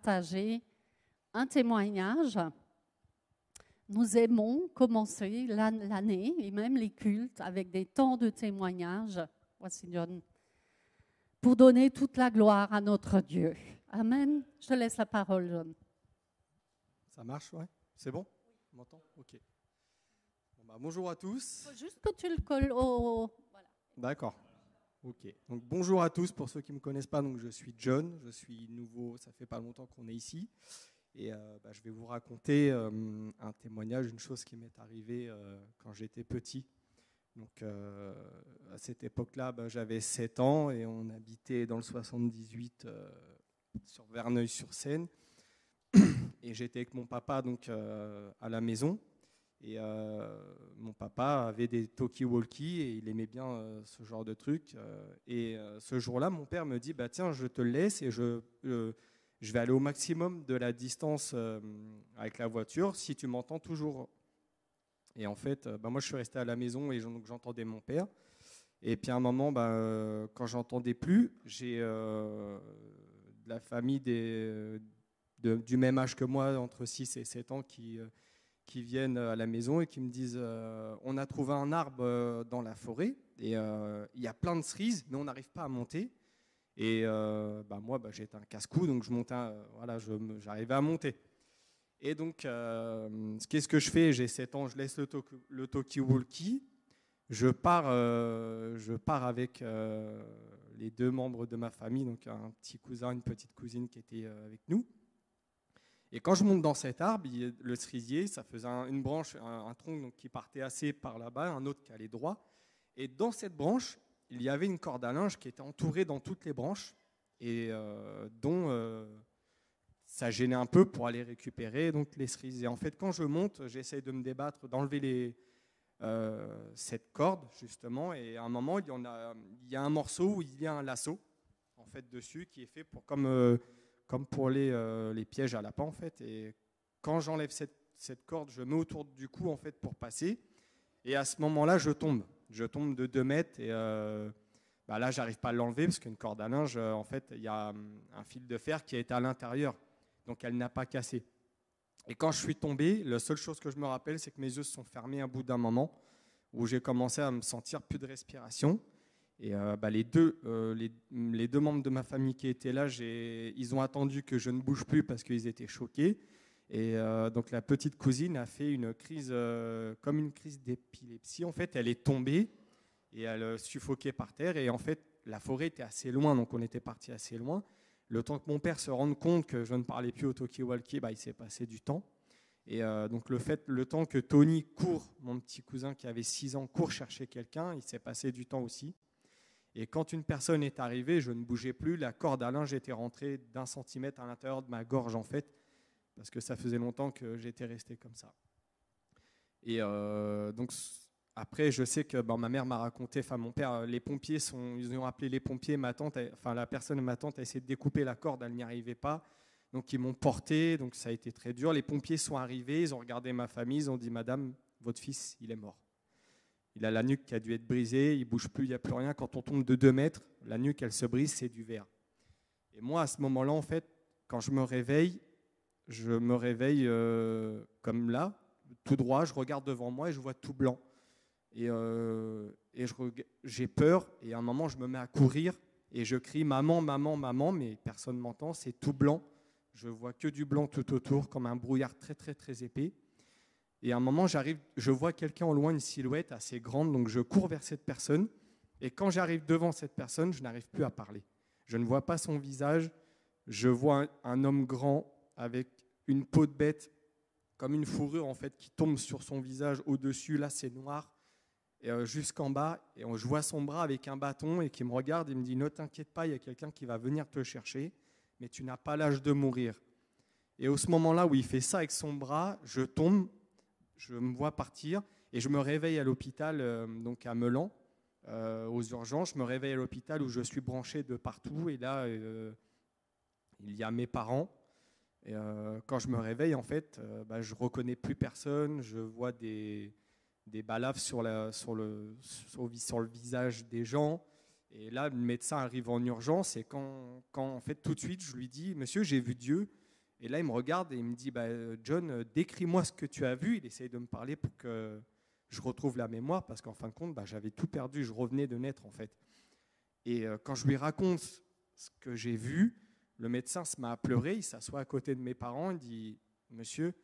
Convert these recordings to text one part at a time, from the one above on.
partager un témoignage. Nous aimons commencer l'année et même les cultes avec des temps de témoignage. Voici John. Pour donner toute la gloire à notre Dieu. Amen. Je te laisse la parole, John. Ça marche, ouais? C'est bon? On m'entend? Ok. Bon, bonjour à tous. Il faut juste que tu le colles au... Voilà. D'accord. Ok. Donc bonjour à tous. Pour ceux qui ne me connaissent pas, donc je suis John. Je suis nouveau. Ça fait pas longtemps qu'on est ici. Et je vais vous raconter un témoignage, une chose qui m'est arrivée quand j'étais petit. Donc à cette époque-là, j'avais 7 ans et on habitait dans le 78 sur Verneuil-sur-Seine. Et j'étais avec mon papa donc, à la maison. Et mon papa avait des talkie-walkie et il aimait bien ce genre de truc. Et ce jour-là, mon père me dit tiens, je te le laisse et je vais aller au maximum de la distance avec la voiture si tu m'entends toujours. Et en fait, moi, je suis resté à la maison et donc, j'entendais mon père. Et puis à un moment, quand j'entendais plus, j'ai de la famille du même âge que moi, entre 6 et 7 ans, qui viennent à la maison et qui me disent on a trouvé un arbre dans la forêt et il y a plein de cerises, mais on n'arrive pas à monter. Et moi, j'étais un casse-cou, donc je montais, j'arrivais à monter. Et donc, qu'est-ce que je fais? J'ai 7 ans, je laisse le talkie-walkie. Je pars avec les 2 membres de ma famille, donc un petit cousin, une petite cousine qui étaient avec nous. Et quand je monte dans cet arbre, le cerisier, ça faisait une branche, un tronc donc, qui partait assez par là-bas, un autre qui allait droit. Et dans cette branche, il y avait une corde à linge qui était entourée dans toutes les branches et dont ça gênait un peu pour aller récupérer donc, les cerisiers. En fait, quand je monte, j'essaie de me débattre, d'enlever cette corde, justement. Et à un moment, il y a un morceau où il y a un lasso en fait, dessus qui est fait pour comme pour les pièges à lapin, en fait. Et quand j'enlève cette corde, je mets autour du cou, en fait, pour passer. Et à ce moment-là, je tombe. Je tombe de 2 mètres. Et là, j'arrive pas à l'enlever parce qu'une corde à linge, en fait, il y a un fil de fer qui est à l'intérieur. Donc, elle n'a pas cassé. Et quand je suis tombé, la seule chose que je me rappelle, c'est que mes yeux se sont fermés à bout d'un moment où j'ai commencé à me sentir plus de respiration. Et les deux membres de ma famille qui étaient là, ils ont attendu que je ne bouge plus parce qu'ils étaient choqués. Et donc la petite cousine a fait une crise, comme une crise d'épilepsie. En fait, elle est tombée et elle suffoquait par terre. Et en fait, la forêt était assez loin, donc on était parti assez loin. Le temps que mon père se rende compte que je ne parlais plus au talkie-walkie, il s'est passé du temps. Et donc le temps que Tony court, mon petit cousin qui avait 6 ans, court chercher quelqu'un, il s'est passé du temps aussi. Et quand une personne est arrivée, je ne bougeais plus, la corde à linge était rentrée d'1 centimètre à l'intérieur de ma gorge en fait, parce que ça faisait longtemps que j'étais resté comme ça. Et donc après, je sais que ma mère m'a raconté, mon père, les pompiers ils ont appelé les pompiers, ma tante a essayé de découper la corde, elle n'y arrivait pas. Donc ils m'ont porté, donc ça a été très dur. Les pompiers sont arrivés, ils ont regardé ma famille, ils ont dit madame, votre fils, il est mort. Il a la nuque qui a dû être brisée, il ne bouge plus, il n'y a plus rien. Quand on tombe de 2 mètres, la nuque, elle se brise, c'est du verre. Et moi, à ce moment-là, en fait, quand je me réveille comme là, tout droit, je regarde devant moi et je vois tout blanc. Et j'ai peur, et à un moment, je me mets à courir et je crie « Maman, maman, maman », mais personne ne m'entend, c'est tout blanc. Je vois que du blanc tout autour, comme un brouillard très, très, très épais. Et à un moment, je vois quelqu'un au loin, une silhouette assez grande, donc je cours vers cette personne. Et quand j'arrive devant cette personne, je n'arrive plus à parler. Je ne vois pas son visage. Je vois un homme grand avec une peau de bête, comme une fourrure en fait, qui tombe sur son visage au-dessus. Là, c'est noir, et jusqu'en bas. Et je vois son bras avec un bâton et qui me regarde et me dit « Ne t'inquiète pas, il y a quelqu'un qui va venir te chercher, mais tu n'as pas l'âge de mourir. » Et au ce moment-là où il fait ça avec son bras, je tombe. Je me vois partir et je me réveille à l'hôpital, donc à Meulan, aux urgences. Je me réveille à l'hôpital où je suis branché de partout. Et là, il y a mes parents. Et quand je me réveille, en fait, je ne reconnais plus personne. Je vois des balafres sur le visage des gens. Et là, le médecin arrive en urgence. Et quand en fait, tout de suite, je lui dis « Monsieur, j'ai vu Dieu. Et là, il me regarde et il me dit, John, décris-moi ce que tu as vu. Il essaye de me parler pour que je retrouve la mémoire, parce qu'en fin de compte, j'avais tout perdu. Je revenais de naître, en fait. Et quand je lui raconte ce que j'ai vu, le médecin se met à pleurer. Il s'assoit à côté de mes parents. Il dit, monsieur,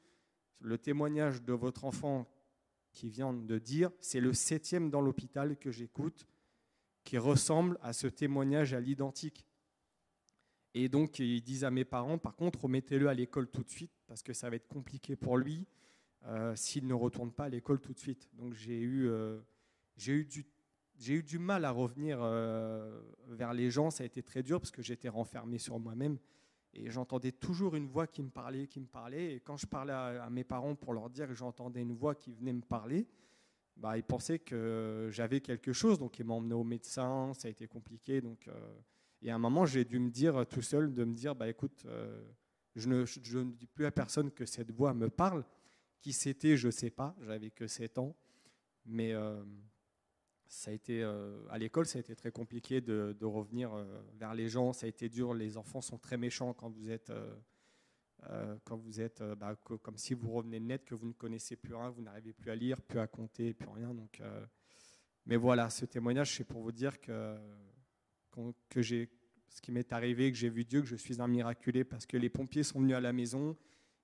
le témoignage de votre enfant qui vient de dire, c'est le 7e dans l'hôpital que j'écoute, qui ressemble à ce témoignage à l'identique. Et donc, ils disent à mes parents, par contre, remettez-le à l'école tout de suite, parce que ça va être compliqué pour lui s'il ne retourne pas à l'école tout de suite. Donc, j'ai eu du mal à revenir vers les gens. Ça a été très dur, parce que j'étais renfermé sur moi-même. Et j'entendais toujours une voix qui me parlait. Et quand je parlais à mes parents pour leur dire que j'entendais une voix qui venait me parler, ils pensaient que j'avais quelque chose. Donc, ils m'ont emmené au médecin. Ça a été compliqué. Et à un moment, j'ai dû me dire tout seul, écoute, je ne dis plus à personne que cette voix me parle. Qui c'était, je ne sais pas. J'avais que 7 ans. Mais ça a été, à l'école, ça a été très compliqué de revenir vers les gens. Ça a été dur. Les enfants sont très méchants quand vous êtes comme si vous revenez de naître, que vous ne connaissez plus rien, vous n'arrivez plus à lire, plus à compter, plus rien. Mais voilà, ce témoignage, c'est pour vous dire ce qui m'est arrivé, que j'ai vu Dieu, que je suis un miraculé, parce que les pompiers sont venus à la maison.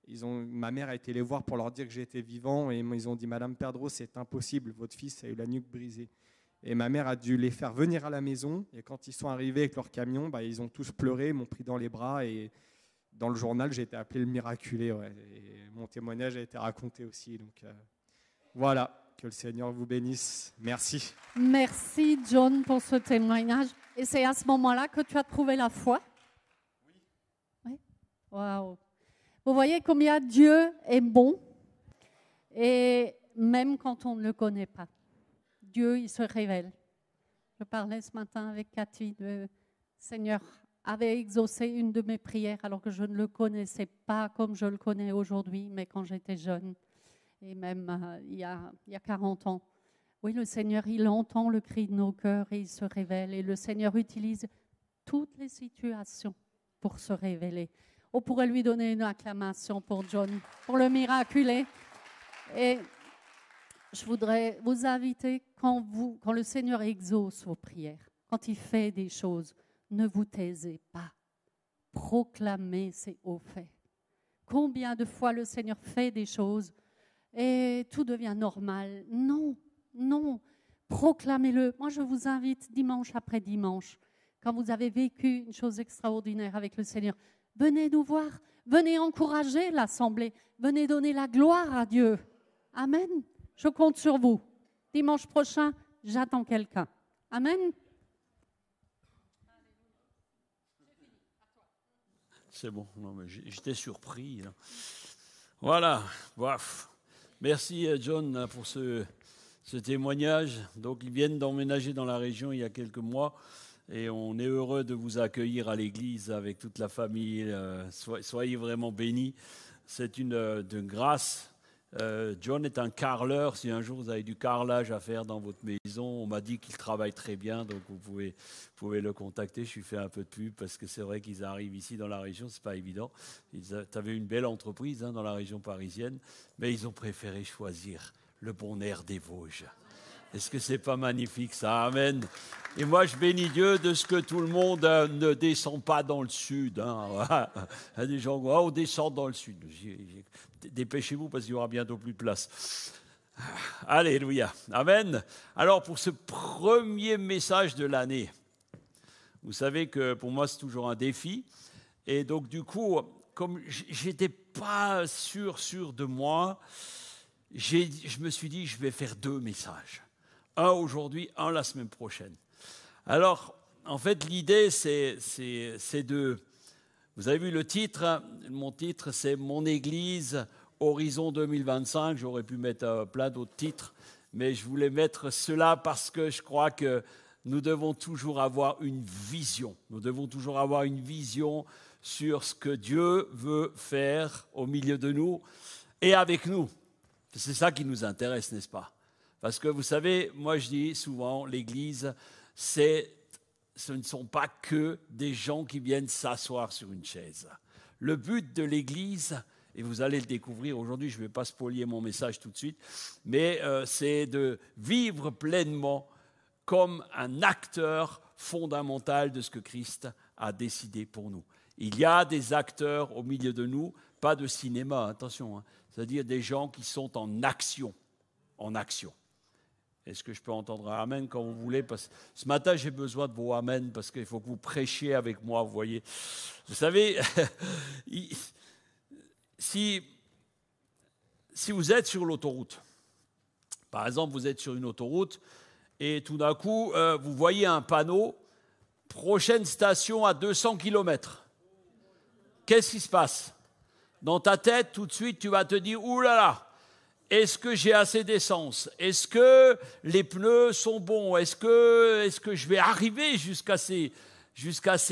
Ma mère a été les voir pour leur dire que j'étais vivant, et ils ont dit, Madame Perdreau, c'est impossible, votre fils a eu la nuque brisée. Et ma mère a dû les faire venir à la maison, et quand ils sont arrivés avec leur camion, ils ont tous pleuré, m'ont pris dans les bras, et dans le journal, j'ai été appelé le miraculé, ouais, et mon témoignage a été raconté aussi. Donc voilà, que le Seigneur vous bénisse. Merci. Merci John pour ce témoignage. Et c'est à ce moment-là que tu as trouvé la foi? Oui. Waouh. Vous voyez combien Dieu est bon, et même quand on ne le connaît pas, Dieu, il se révèle. Je parlais ce matin avec Cathy, le Seigneur avait exaucé une de mes prières alors que je ne le connaissais pas comme je le connais aujourd'hui, mais quand j'étais jeune, et même il y a 40 ans. Oui, le Seigneur, il entend le cri de nos cœurs et il se révèle. Et le Seigneur utilise toutes les situations pour se révéler. On pourrait lui donner une acclamation pour John, pour le miraculé. Et je voudrais vous inviter, quand le Seigneur exauce vos prières, quand il fait des choses, ne vous taisez pas. Proclamez ses hauts faits. Combien de fois le Seigneur fait des choses et tout devient normal? Non, non. Proclamez-le. Moi, je vous invite dimanche après dimanche, quand vous avez vécu une chose extraordinaire avec le Seigneur, venez nous voir, venez encourager l'assemblée, venez donner la gloire à Dieu. Amen. Je compte sur vous. Dimanche prochain, j'attends quelqu'un. Amen. C'est bon, non, mais j'étais surpris. Là. Voilà, bref. Merci John pour ce témoignage. Donc ils viennent d'emménager dans la région il y a quelques mois et on est heureux de vous accueillir à l'église avec toute la famille. Soyez vraiment bénis. C'est une grâce. John est un carreleur. Si un jour vous avez du carrelage à faire dans votre maison, on m'a dit qu'il travaille très bien, donc vous pouvez le contacter. Je lui fais un peu de pub parce que c'est vrai qu'ils arrivent ici dans la région, c'est pas évident. Ils avaient une belle entreprise dans la région parisienne, mais ils ont préféré choisir le bon air des Vosges. Est-ce que c'est pas magnifique ça? Amen. Et moi, je bénis Dieu de ce que tout le monde ne descend pas dans le sud. Hein. Il y a des gens qui on descend dans le sud. Dépêchez-vous parce qu'il y aura bientôt plus de place. Alléluia. Amen. Alors, pour ce premier message de l'année, vous savez que pour moi, c'est toujours un défi. Et donc, du coup, comme je n'étais pas sûr de moi, je me suis dit, je vais faire 2 messages. Un aujourd'hui, un la semaine prochaine. Alors, en fait, l'idée, c'est de... Vous avez vu le titre, mon titre, c'est « Mon Église, Horizon 2025 ». J'aurais pu mettre plein d'autres titres, mais je voulais mettre cela parce que je crois que nous devons toujours avoir une vision. Nous devons toujours avoir une vision sur ce que Dieu veut faire au milieu de nous et avec nous. C'est ça qui nous intéresse, n'est-ce pas? Parce que vous savez, moi je dis souvent, l'Église, ce ne sont pas que des gens qui viennent s'asseoir sur une chaise. Le but de l'Église, et vous allez le découvrir aujourd'hui, je ne vais pas spolier mon message tout de suite, mais c'est de vivre pleinement comme un acteur fondamental de ce que Christ a décidé pour nous. Il y a des acteurs au milieu de nous, pas de cinéma, attention, c'est-à-dire des gens qui sont en action, en action. Est-ce que je peux entendre un amen quand vous voulez? Parce que ce matin, j'ai besoin de vos amen parce qu'il faut que vous prêchiez avec moi, vous voyez. Vous savez, si vous êtes sur l'autoroute, par exemple, vous êtes sur une autoroute et tout d'un coup, vous voyez un panneau, prochaine station à 200 km. Qu'est-ce qui se passe? Dans ta tête, tout de suite, tu vas te dire, ouh là là, est-ce que j'ai assez d'essence? Est-ce que les pneus sont bons? Est-ce que je vais arriver jusqu'à ces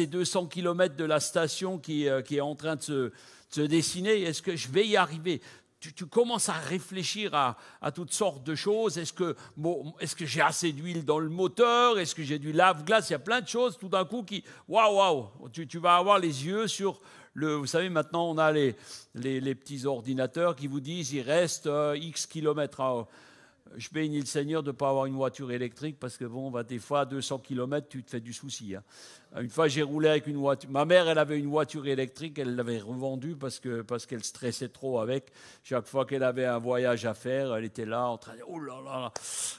200 km de la station qui est en train de se dessiner? Est-ce que je vais y arriver? Tu commences à réfléchir à toutes sortes de choses. Est-ce que j'ai assez d'huile dans le moteur? Est-ce que j'ai du lave-glace? Il y a plein de choses tout d'un coup qui... Waouh! Tu vas avoir les yeux sur... Vous savez, maintenant, on a les petits ordinateurs qui vous disent il reste X kilomètres. Je bénis le Seigneur de ne pas avoir une voiture électrique parce que, des fois, à 200 km, tu te fais du souci. Une fois, j'ai roulé avec une voiture. Ma mère, elle avait une voiture électrique, elle l'avait revendue parce qu'elle stressait trop avec. Chaque fois qu'elle avait un voyage à faire, elle était là en train de dire « Oh là là !»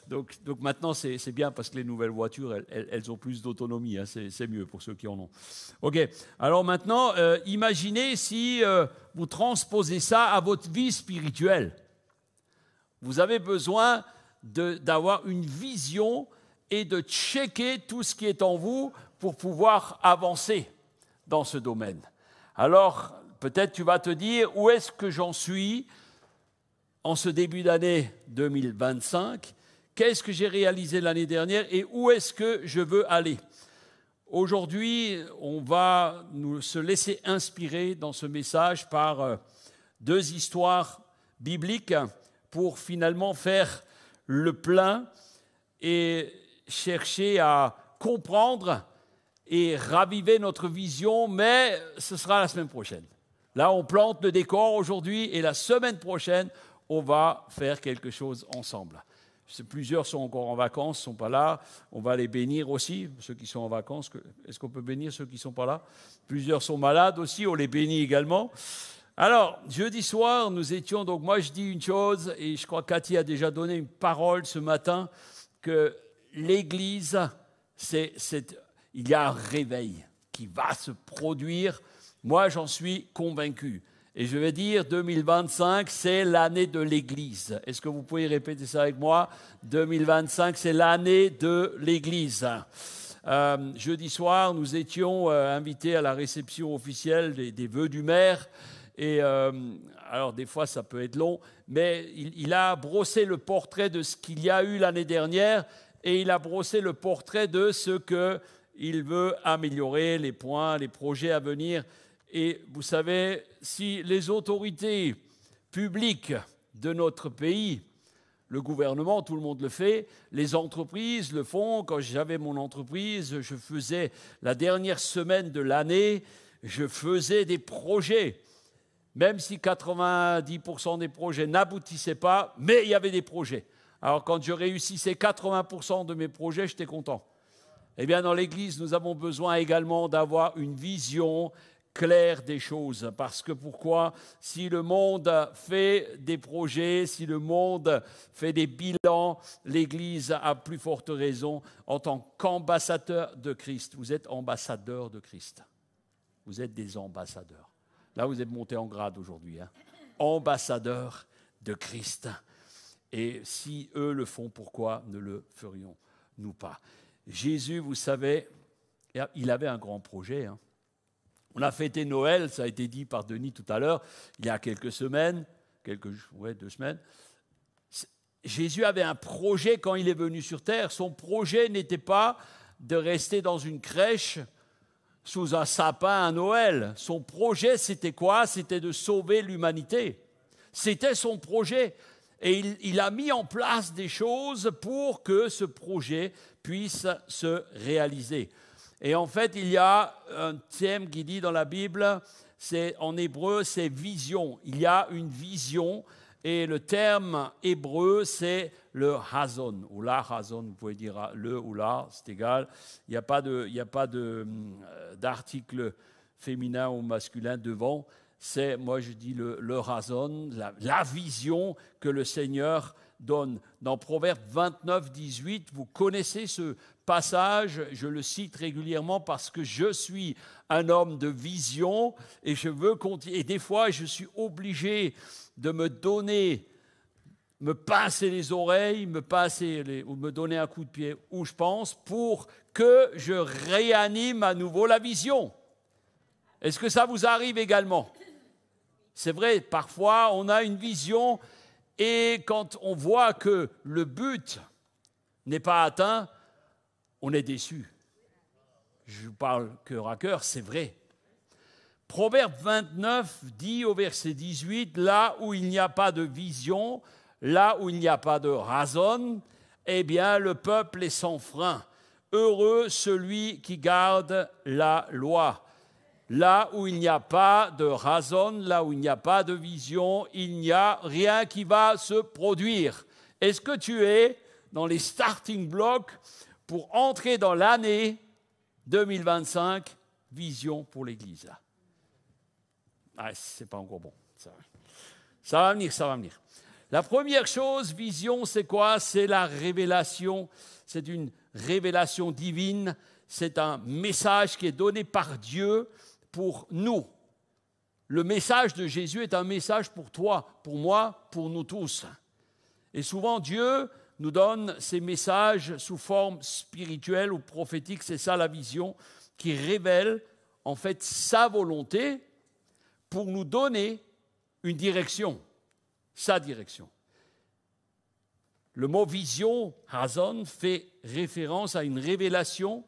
Donc maintenant, c'est bien parce que les nouvelles voitures, elles ont plus d'autonomie. C'est mieux pour ceux qui en ont. OK. Alors maintenant, imaginez si vous transposez ça à votre vie spirituelle. Vous avez besoin d'avoir une vision et de checker tout ce qui est en vous pour pouvoir avancer dans ce domaine. Alors, peut-être tu vas te dire, où est-ce que j'en suis en ce début d'année 2025? Qu'est-ce que j'ai réalisé l'année dernière et où est-ce que je veux aller? Aujourd'hui, on va nous se laisser inspirer dans ce message par deux histoires bibliques pour finalement faire le plein et chercher à comprendre et raviver notre vision, mais ce sera la semaine prochaine. Là, on plante le décor aujourd'hui et la semaine prochaine, on va faire quelque chose ensemble. Plusieurs sont encore en vacances, ne sont pas là. On va les bénir aussi, ceux qui sont en vacances. Est-ce qu'on peut bénir ceux qui ne sont pas là? Plusieurs sont malades aussi, on les bénit également. Alors, jeudi soir, nous étions, donc moi je dis une chose, et je crois que Cathy a déjà donné une parole ce matin, que l'Église, il y a un réveil qui va se produire. Moi, j'en suis convaincu. Et je vais dire, 2025, c'est l'année de l'Église. Est-ce que vous pouvez répéter ça avec moi? 2025, c'est l'année de l'Église. Jeudi soir, nous étions invités à la réception officielle des vœux du maire. Et alors, des fois, ça peut être long, mais il a brossé le portrait de ce qu'il y a eu l'année dernière et il a brossé le portrait de ce qu'il veut améliorer, les points, les projets à venir. Et vous savez, si les autorités publiques de notre pays, le gouvernement, tout le monde le fait, les entreprises le font. Quand j'avais mon entreprise, je faisais la dernière semaine de l'année, je faisais des projets. Même si 90% des projets n'aboutissaient pas, mais il y avait des projets. Alors quand je réussissais 80% de mes projets, j'étais content. Eh bien, dans l'Église, nous avons besoin également d'avoir une vision claire des choses. Parce que pourquoi? Si le monde fait des projets, si le monde fait des bilans, l'Église a plus forte raison en tant qu'ambassadeur de Christ. Vous êtes ambassadeur de Christ. Vous êtes des ambassadeurs. Là, vous êtes monté en grade aujourd'hui. Ambassadeur de Christ. Et si eux le font, pourquoi ne le ferions-nous pas? Jésus, vous savez, il avait un grand projet. On a fêté Noël, ça a été dit par Denis tout à l'heure, il y a quelques semaines, 2 semaines. Jésus avait un projet quand il est venu sur terre. Son projet n'était pas de rester dans une crèche sous un sapin à Noël. Son projet, c'était quoi? C'était de sauver l'humanité. C'était son projet. Et il a mis en place des choses pour que ce projet puisse se réaliser. Et en fait, il y a un thème qui dit dans la Bible, En hébreu, c'est vision. Il y a une vision. Et le terme hébreu, c'est le hazon, ou la hazon, vous pouvez dire le ou la, c'est égal. Il n'y a pas d'article féminin ou masculin devant. C'est, moi je dis le hazon, la vision que le Seigneur donne. Dans Proverbe 29, 18, vous connaissez ce passage, je le cite régulièrement parce que je suis un homme de vision et je veux continuer. Et des fois, je suis obligé de me donner, me pincer les oreilles, ou me donner un coup de pied où je pense, pour que je réanime à nouveau la vision. Est-ce que ça vous arrive également? C'est vrai, parfois on a une vision et quand on voit que le but n'est pas atteint, on est déçu. Je vous parle cœur à cœur, c'est vrai. Proverbe 29 dit au verset 18, « Là où il n'y a pas de vision, là où il n'y a pas de raison, eh bien le peuple est sans frein. Heureux celui qui garde la loi. Là où il n'y a pas de raison, là où il n'y a pas de vision, il n'y a rien qui va se produire. » Est-ce que tu es dans les starting blocks pour entrer dans l'année 2025, vision pour l'Église? Ah, c'est pas encore bon. Ça va venir, ça va venir. La première chose, vision, c'est quoi? C'est la révélation. C'est une révélation divine. C'est un message qui est donné par Dieu pour nous. Le message de Jésus est un message pour toi, pour moi, pour nous tous. Et souvent, Dieu nous donne ces messages sous forme spirituelle ou prophétique. C'est ça la vision, qui révèle en fait sa volonté pour nous donner une direction, sa direction. Le mot vision, hazon, fait référence à une révélation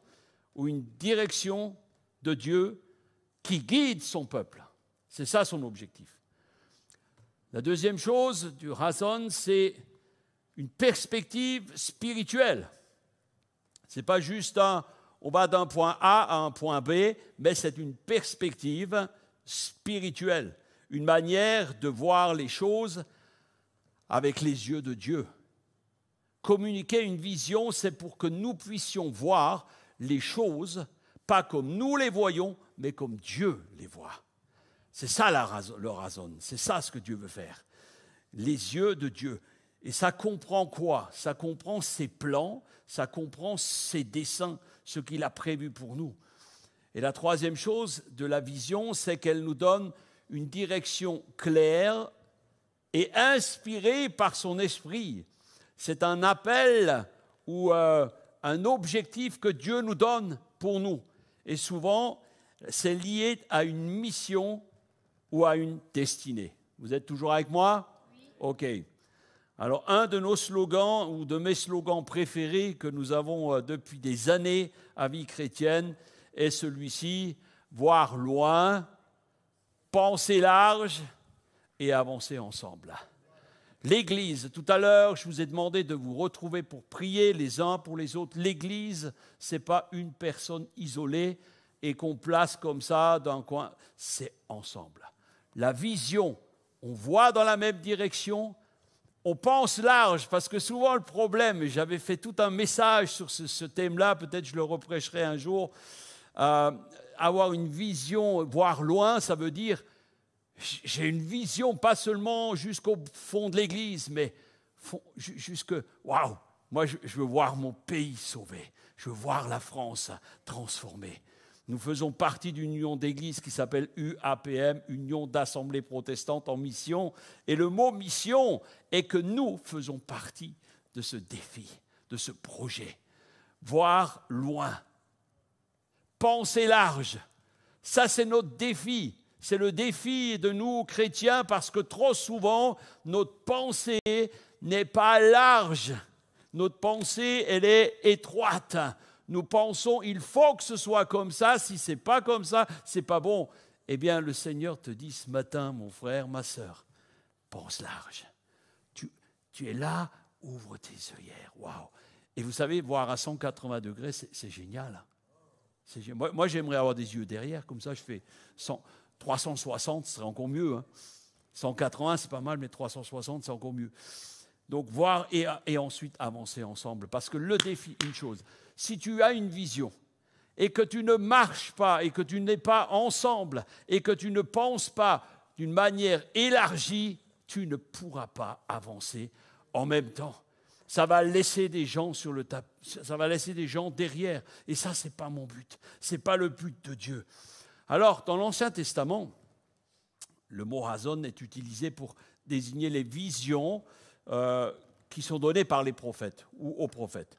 ou une direction de Dieu qui guide son peuple. C'est ça son objectif. La deuxième chose du hazon, c'est une perspective spirituelle. Ce n'est pas juste on va d'un point A à un point B, mais c'est une perspective spirituelle, une manière de voir les choses avec les yeux de Dieu. Communiquer une vision, c'est pour que nous puissions voir les choses, pas comme nous les voyons, mais comme Dieu les voit. C'est ça le razon, c'est ça ce que Dieu veut faire. Les yeux de Dieu. Et ça comprend quoi? Ça comprend ses plans, ça comprend ses desseins, ce qu'il a prévu pour nous. Et la troisième chose de la vision, c'est qu'elle nous donne une direction claire et inspirée par son esprit. C'est un appel ou un objectif que Dieu nous donne pour nous. Et souvent, c'est lié à une mission ou à une destinée. Vous êtes toujours avec moi? Oui. OK. Alors, un de nos slogans ou de mes slogans préférés que nous avons depuis des années à Vie chrétienne est celui-ci, voir loin, penser large et avancer ensemble. L'Église, tout à l'heure, je vous ai demandé de vous retrouver pour prier les uns pour les autres. L'Église, ce n'est pas une personne isolée et qu'on place comme ça dans un coin, c'est ensemble. La vision, on voit dans la même direction, on pense large, parce que souvent le problème, et j'avais fait tout un message sur ce thème-là, peut-être je le reprêcherai un jour, avoir une vision, voir loin, ça veut dire, j'ai une vision pas seulement jusqu'au fond de l'église, mais jusque, waouh, moi je veux voir mon pays sauvé, je veux voir la France transformée. Nous faisons partie d'une union d'églises qui s'appelle UAPM, Union d'Assemblées Protestantes en Mission. Et le mot mission est que nous faisons partie de ce défi, de ce projet. Voir loin, penser large, ça c'est notre défi. C'est le défi de nous chrétiens parce que trop souvent, notre pensée n'est pas large. Notre pensée, elle est étroite. Nous pensons, il faut que ce soit comme ça. Si ce n'est pas comme ça, ce n'est pas bon. Eh bien, le Seigneur te dit ce matin, mon frère, ma sœur, pense large. Tu es là, ouvre tes œillères. Waouh! Et vous savez, voir à 180 degrés, c'est génial. Moi, j'aimerais avoir des yeux derrière, comme ça, je fais 360, ce serait encore mieux. Hein. 180, c'est pas mal, mais 360, c'est encore mieux. Donc, voir et ensuite avancer ensemble. Parce que le défi, une chose, si tu as une vision et que tu ne marches pas et que tu n'es pas ensemble et que tu ne penses pas d'une manière élargie, tu ne pourras pas avancer en même temps. Ça va laisser des gens sur le tapis, ça va laisser des gens derrière. Et ça, ce n'est pas mon but. Ce n'est pas le but de Dieu. Alors, dans l'Ancien Testament, le mot razon est utilisé pour désigner les visions qui sont données par les prophètes ou aux prophètes.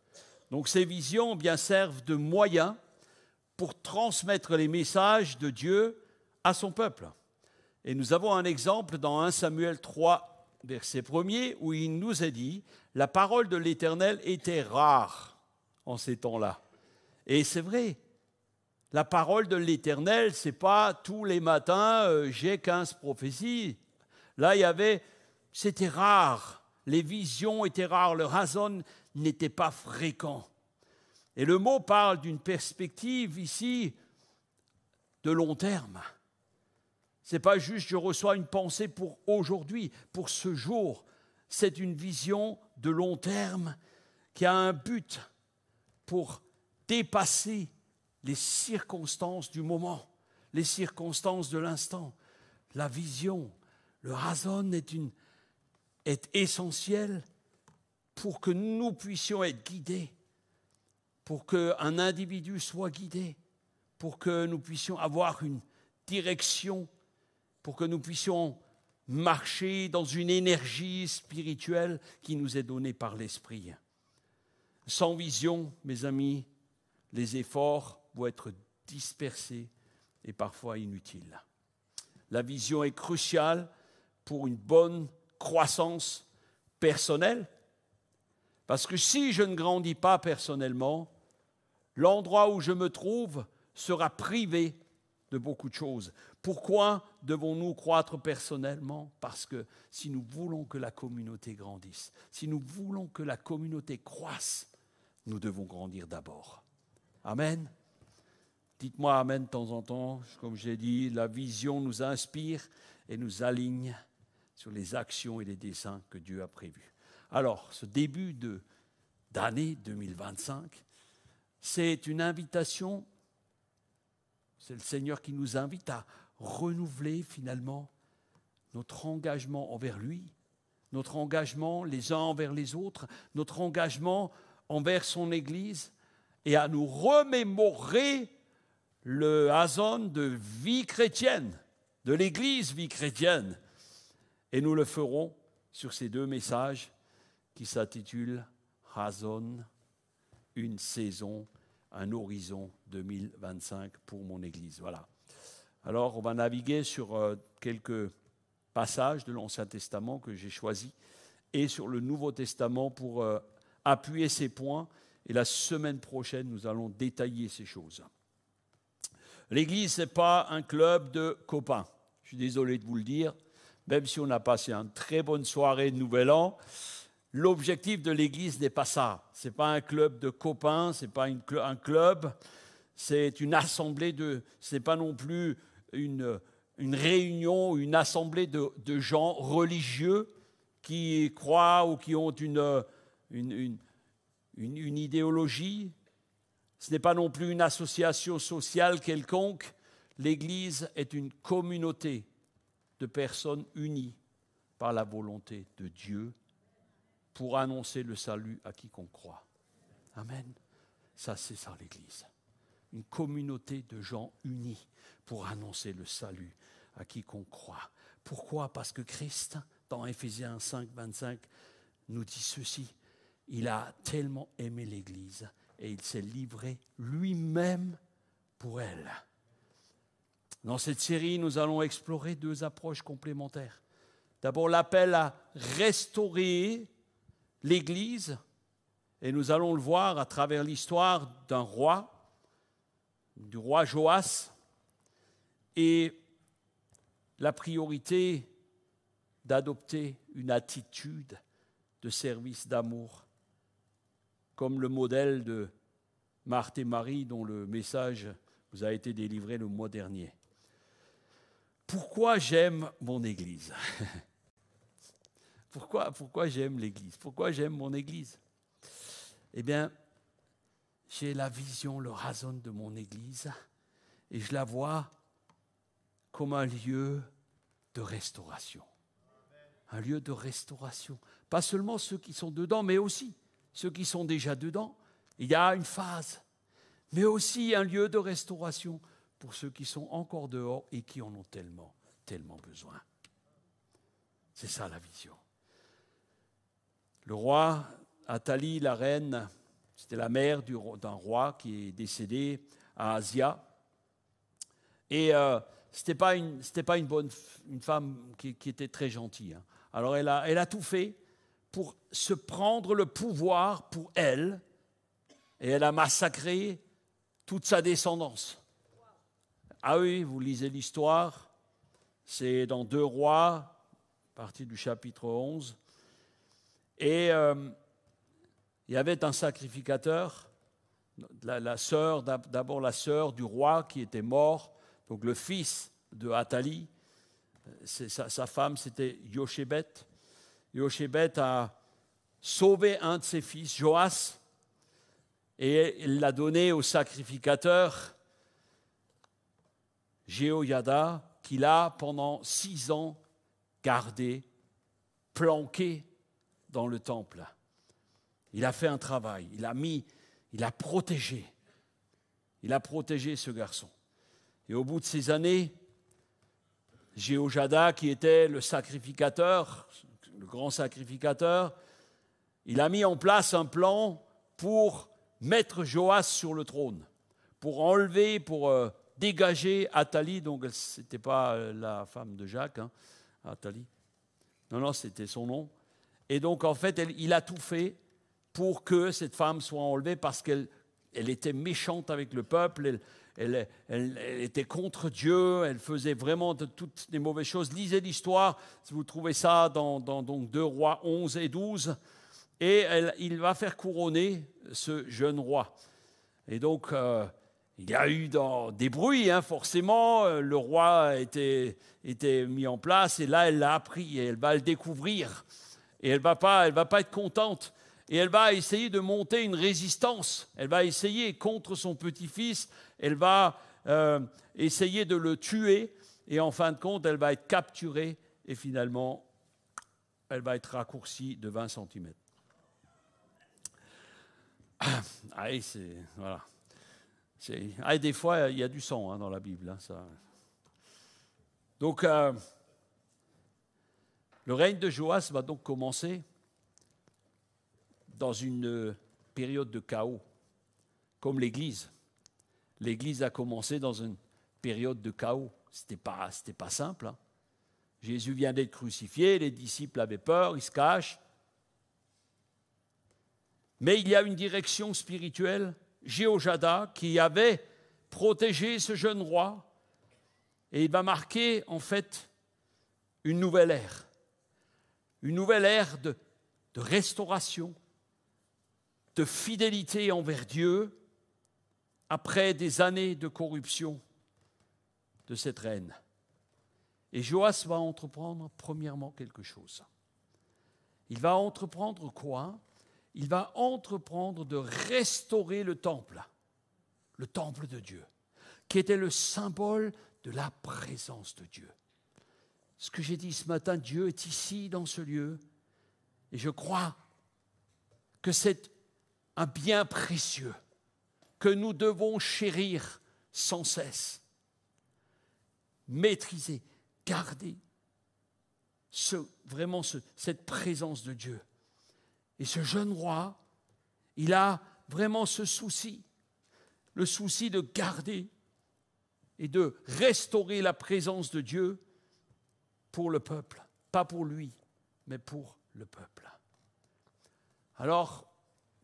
Donc ces visions bien servent de moyen pour transmettre les messages de Dieu à son peuple. Et nous avons un exemple dans 1 Samuel 3, verset 1er, où il nous est dit « La parole de l'Éternel était rare en ces temps-là. » Et c'est vrai, la parole de l'Éternel, ce n'est pas tous les matins, j'ai 15 prophéties. Là, c'était rare. Les visions étaient rares, le razon n'était pas fréquent. Et le mot parle d'une perspective ici de long terme. Ce n'est pas juste je reçois une pensée pour aujourd'hui, pour ce jour. C'est une vision de long terme qui a un but pour dépasser les circonstances du moment, les circonstances de l'instant. La vision, le razon est essentiel pour que nous puissions être guidés, pour qu'un individu soit guidé, pour que nous puissions avoir une direction, pour que nous puissions marcher dans une énergie spirituelle qui nous est donnée par l'Esprit. Sans vision, mes amis, les efforts vont être dispersés et parfois inutiles. La vision est cruciale pour une bonne croissance personnelle, parce que si je ne grandis pas personnellement, l'endroit où je me trouve sera privé de beaucoup de choses. Pourquoi devons-nous croître personnellement? Parce que si nous voulons que la communauté grandisse, si nous voulons que la communauté croisse, nous devons grandir d'abord. Amen. Dites-moi Amen de temps en temps. Comme j'ai dit, la vision nous inspire et nous aligne sur les actions et les desseins que Dieu a prévus. Alors, ce début d'année 2025, c'est une invitation, c'est le Seigneur qui nous invite à renouveler finalement notre engagement envers lui, notre engagement les uns envers les autres, notre engagement envers son Église et à nous remémorer le razon de vie chrétienne, de l'Église vie chrétienne. Et nous le ferons sur ces deux messages qui s'intitulent « Razon, une saison, un horizon 2025 pour mon Église ». Voilà. Alors, on va naviguer sur quelques passages de l'Ancien Testament que j'ai choisis et sur le Nouveau Testament pour appuyer ces points. Et la semaine prochaine, nous allons détailler ces choses. L'Église, ce n'est pas un club de copains. Je suis désolé de vous le dire. Même si on a passé une très bonne soirée de Nouvel An, l'objectif de l'Église n'est pas ça. Ce n'est pas un club de copains, ce n'est pas un club, c'est une assemblée ce n'est pas non plus une réunion, une assemblée de gens religieux qui croient ou qui ont une idéologie. Ce n'est pas non plus une association sociale quelconque. L'Église est une communauté de personnes unies par la volonté de Dieu pour annoncer le salut à quiconque croit. Amen. Ça, c'est ça l'Église. Une communauté de gens unis pour annoncer le salut à quiconque croit. Pourquoi? Parce que Christ, dans Éphésiens 5, 25, nous dit ceci. Il a tellement aimé l'Église et il s'est livré lui-même pour elle. Dans cette série, nous allons explorer deux approches complémentaires. D'abord, l'appel à restaurer l'Église, et nous allons le voir à travers l'histoire d'un roi, du roi Joas, et la priorité d'adopter une attitude de service, d'amour, comme le modèle de Marthe et Marie, dont le message vous a été délivré le mois dernier. pourquoi j'aime mon Église? Pourquoi j'aime l'Église? Pourquoi j'aime mon Église? Eh bien, j'ai la vision, le raison de mon Église, et je la vois comme un lieu de restauration. Un lieu de restauration. Pas seulement ceux qui sont dedans, mais aussi ceux qui sont déjà dedans. Il y a une phase, mais aussi un lieu de restauration pour ceux qui sont encore dehors et qui en ont tellement, tellement besoin. C'est ça la vision. Le roi, Athalie, la reine, c'était la mère d'un roi qui est décédé à Asia. Et c'était pas une femme qui était très gentille. Hein. Alors elle a tout fait pour se prendre le pouvoir pour elle. Et elle a massacré toute sa descendance. Ah oui, vous lisez l'histoire. C'est dans 2 Rois, à partir du chapitre 11. Et il y avait un sacrificateur, d'abord la sœur du roi qui était mort, donc le fils de Athalie, sa femme c'était Jochébed. Jochébed a sauvé un de ses fils, Joas, et il l'a donné au sacrificateur Jéhoïada, qu'il a pendant 6 ans gardé, planqué dans le temple. Il a fait un travail, il a protégé ce garçon. Et au bout de ces années, Jéhoïada, qui était le sacrificateur, le grand sacrificateur, il a mis en place un plan pour mettre Joas sur le trône, pour enlever, pour dégager Athalie, donc ce n'était pas la femme de Jacques, hein, Athalie. Non, c'était son nom. Et donc, en fait, il a tout fait pour que cette femme soit enlevée parce qu'elle était méchante avec le peuple, elle était contre Dieu, elle faisait vraiment de toutes les mauvaises choses. Lisez l'histoire, si vous trouvez ça dans donc 2 Rois 11 et 12. Et il va faire couronner ce jeune roi. Et donc, il y a eu des bruits, hein, forcément. Le roi était mis en place, et là, elle l'a appris, et elle va le découvrir. Et elle va pas être contente. Et elle va essayer de monter une résistance. Elle va essayer contre son petit-fils. Elle va essayer de le tuer. Et en fin de compte, elle va être capturée. Et finalement, elle va être raccourcie de 20 cm. Voilà. Des fois, il y a du sang hein, dans la Bible. Hein, ça. Donc, le règne de Joas va donc commencer dans une période de chaos, comme l'Église. L'Église a commencé dans une période de chaos. C'était pas simple. Hein. Jésus vient d'être crucifié, les disciples avaient peur, ils se cachent. Mais il y a une direction spirituelle, Jéhoïada, qui avait protégé ce jeune roi, et il va marquer en fait une nouvelle ère de restauration, de fidélité envers Dieu, après des années de corruption de cette reine. Et Joas va entreprendre premièrement quelque chose. Il va entreprendre quoi ? Il va entreprendre de restaurer le temple de Dieu, qui était le symbole de la présence de Dieu. Ce que j'ai dit ce matin, Dieu est ici dans ce lieu, et je crois que c'est un bien précieux que nous devons chérir sans cesse, maîtriser, garder cette présence de Dieu. Et ce jeune roi, il a vraiment ce souci, le souci de garder et de restaurer la présence de Dieu pour le peuple, pas pour lui, mais pour le peuple. Alors,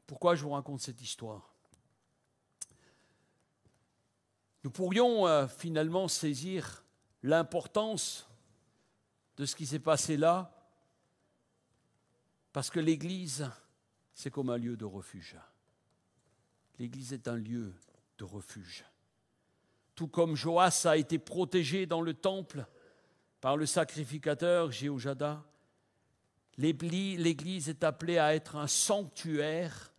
pourquoi je vous raconte cette histoire ? Nous pourrions finalement saisir l'importance de ce qui s'est passé là, parce que l'Église, c'est comme un lieu de refuge. L'Église est un lieu de refuge. Tout comme Joas a été protégé dans le temple, par le sacrificateur Jéhojada, l'Église est appelée à être un sanctuaire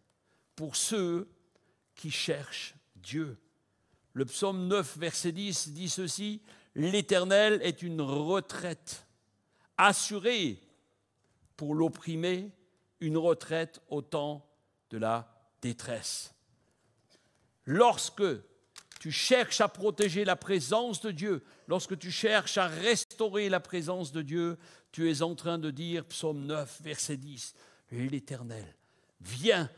pour ceux qui cherchent Dieu. Le psaume 9, verset 10 dit ceci: « L'Éternel est une retraite assurée pour l'opprimé, une retraite au temps de la détresse. » Lorsque tu cherches à protéger la présence de Dieu, lorsque tu cherches à restaurer la présence de Dieu, tu es en train de dire, psaume 9, verset 10, « L'Éternel, viens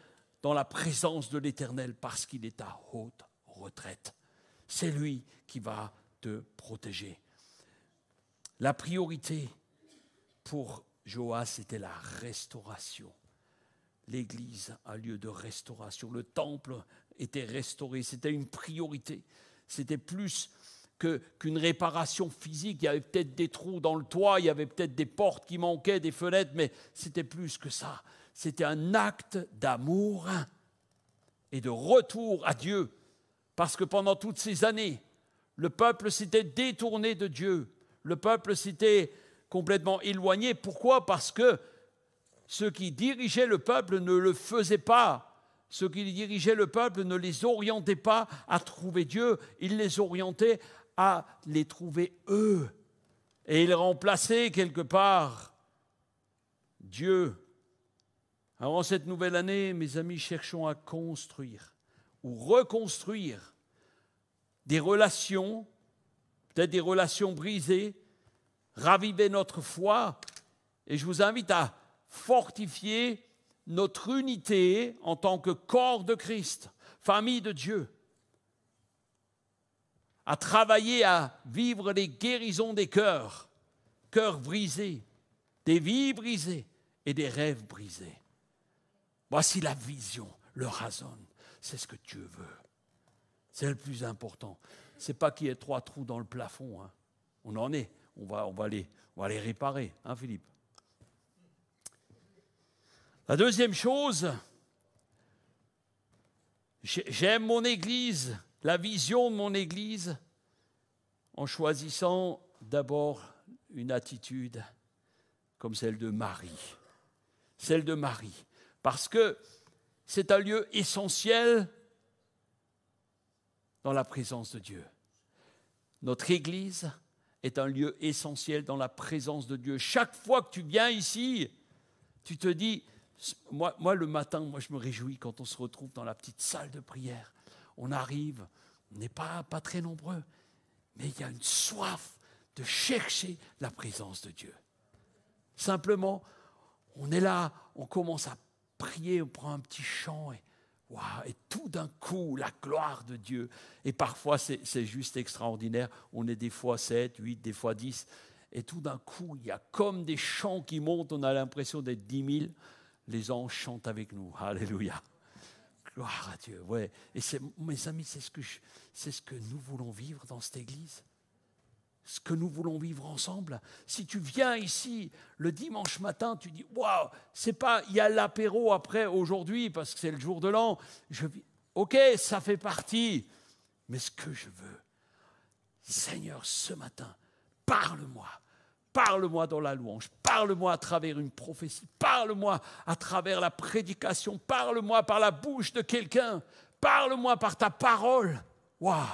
dans la présence de l'Éternel parce qu'il est à haute retraite. » C'est lui qui va te protéger. La priorité pour Joas, c'était la restauration. L'Église, un lieu de restauration. Le temple était restauré. C'était une priorité. C'était plus qu'une réparation physique. Il y avait peut-être des trous dans le toit, il y avait peut-être des portes qui manquaient, des fenêtres, mais c'était plus que ça. C'était un acte d'amour et de retour à Dieu. Parce que pendant toutes ces années, le peuple s'était détourné de Dieu. Le peuple s'était complètement éloigné. Pourquoi? Parce que ceux qui dirigeaient le peuple ne le faisaient pas. Ceux qui dirigeaient le peuple ne les orientaient pas à trouver Dieu. Ils les orientaient à les trouver eux. Et ils remplaçaient quelque part Dieu. Alors en cette nouvelle année, mes amis, cherchons à construire ou reconstruire des relations, peut-être des relations brisées, raviver notre foi. Et je vous invite à fortifier notre unité en tant que corps de Christ, famille de Dieu, à travailler à vivre les guérisons des cœurs, cœurs brisés, des vies brisées et des rêves brisés. Voici la vision, le rason. C'est ce que Dieu veut. C'est le plus important. Ce n'est pas qu'il y ait 3 trous dans le plafond. Hein. On en est. On va les réparer. Hein, Philippe? La deuxième chose, j'aime mon Église, la vision de mon Église, en choisissant d'abord une attitude comme celle de Marie. Celle de Marie. Parce que c'est un lieu essentiel dans la présence de Dieu. Notre Église est un lieu essentiel dans la présence de Dieu. Chaque fois que tu viens ici, tu te dis, moi le matin, je me réjouis quand on se retrouve dans la petite salle de prière. On arrive, on n'est pas très nombreux, mais il y a une soif de chercher la présence de Dieu. Simplement, on est là, on commence à prier, on prend un petit chant et tout d'un coup, la gloire de Dieu. Et parfois, c'est juste extraordinaire. On est des fois 7, 8, des fois 10. Et tout d'un coup, il y a comme des chants qui montent. On a l'impression d'être 10 000. Les anges chantent avec nous. Alléluia. Gloire à Dieu. Ouais. Et mes amis, c'est ce que nous voulons vivre dans cette église. Ce que nous voulons vivre ensemble. Si tu viens ici le dimanche matin, tu dis « Waouh, c'est pas, il y a l'apéro après aujourd'hui parce que c'est le jour de l'an. » Ok, ça fait partie. Mais ce que je veux, Seigneur, ce matin, parle-moi. Parle-moi dans la louange. Parle-moi à travers une prophétie. Parle-moi à travers la prédication. Parle-moi par la bouche de quelqu'un. Parle-moi par ta parole. Waouh!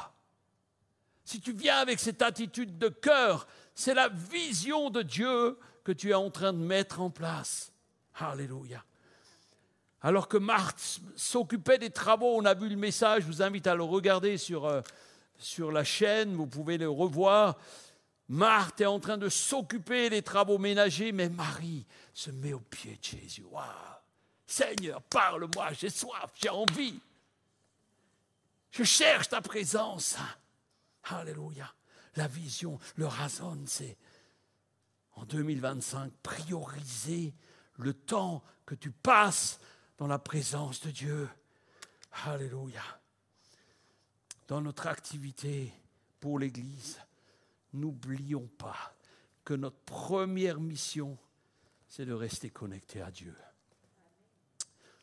Si tu viens avec cette attitude de cœur, c'est la vision de Dieu que tu es en train de mettre en place. Alléluia. Alors que Marthe s'occupait des travaux, on a vu le message, je vous invite à le regarder sur la chaîne, vous pouvez le revoir. Marthe est en train de s'occuper des travaux ménagers, mais Marie se met aux pieds de Jésus. Waouh! Seigneur, parle-moi, j'ai soif, j'ai envie. Je cherche ta présence. Alléluia. La vision, le rason, c'est en 2025, prioriser le temps que tu passes dans la présence de Dieu. Alléluia. Dans notre activité pour l'Église, n'oublions pas que notre première mission, c'est de rester connecté à Dieu.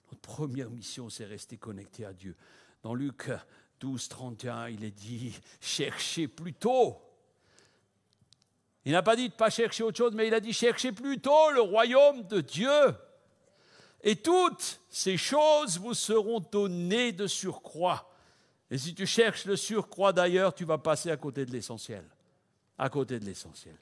Notre première mission, c'est rester connecté à Dieu. Dans Luc 12, 31, il est dit « Cherchez plutôt ». Il n'a pas dit de ne pas chercher autre chose, mais il a dit cherchez plutôt le royaume de Dieu. Et toutes ces choses vous seront données de surcroît. Et si tu cherches le surcroît d'ailleurs, tu vas passer à côté de l'essentiel. À côté de l'essentiel.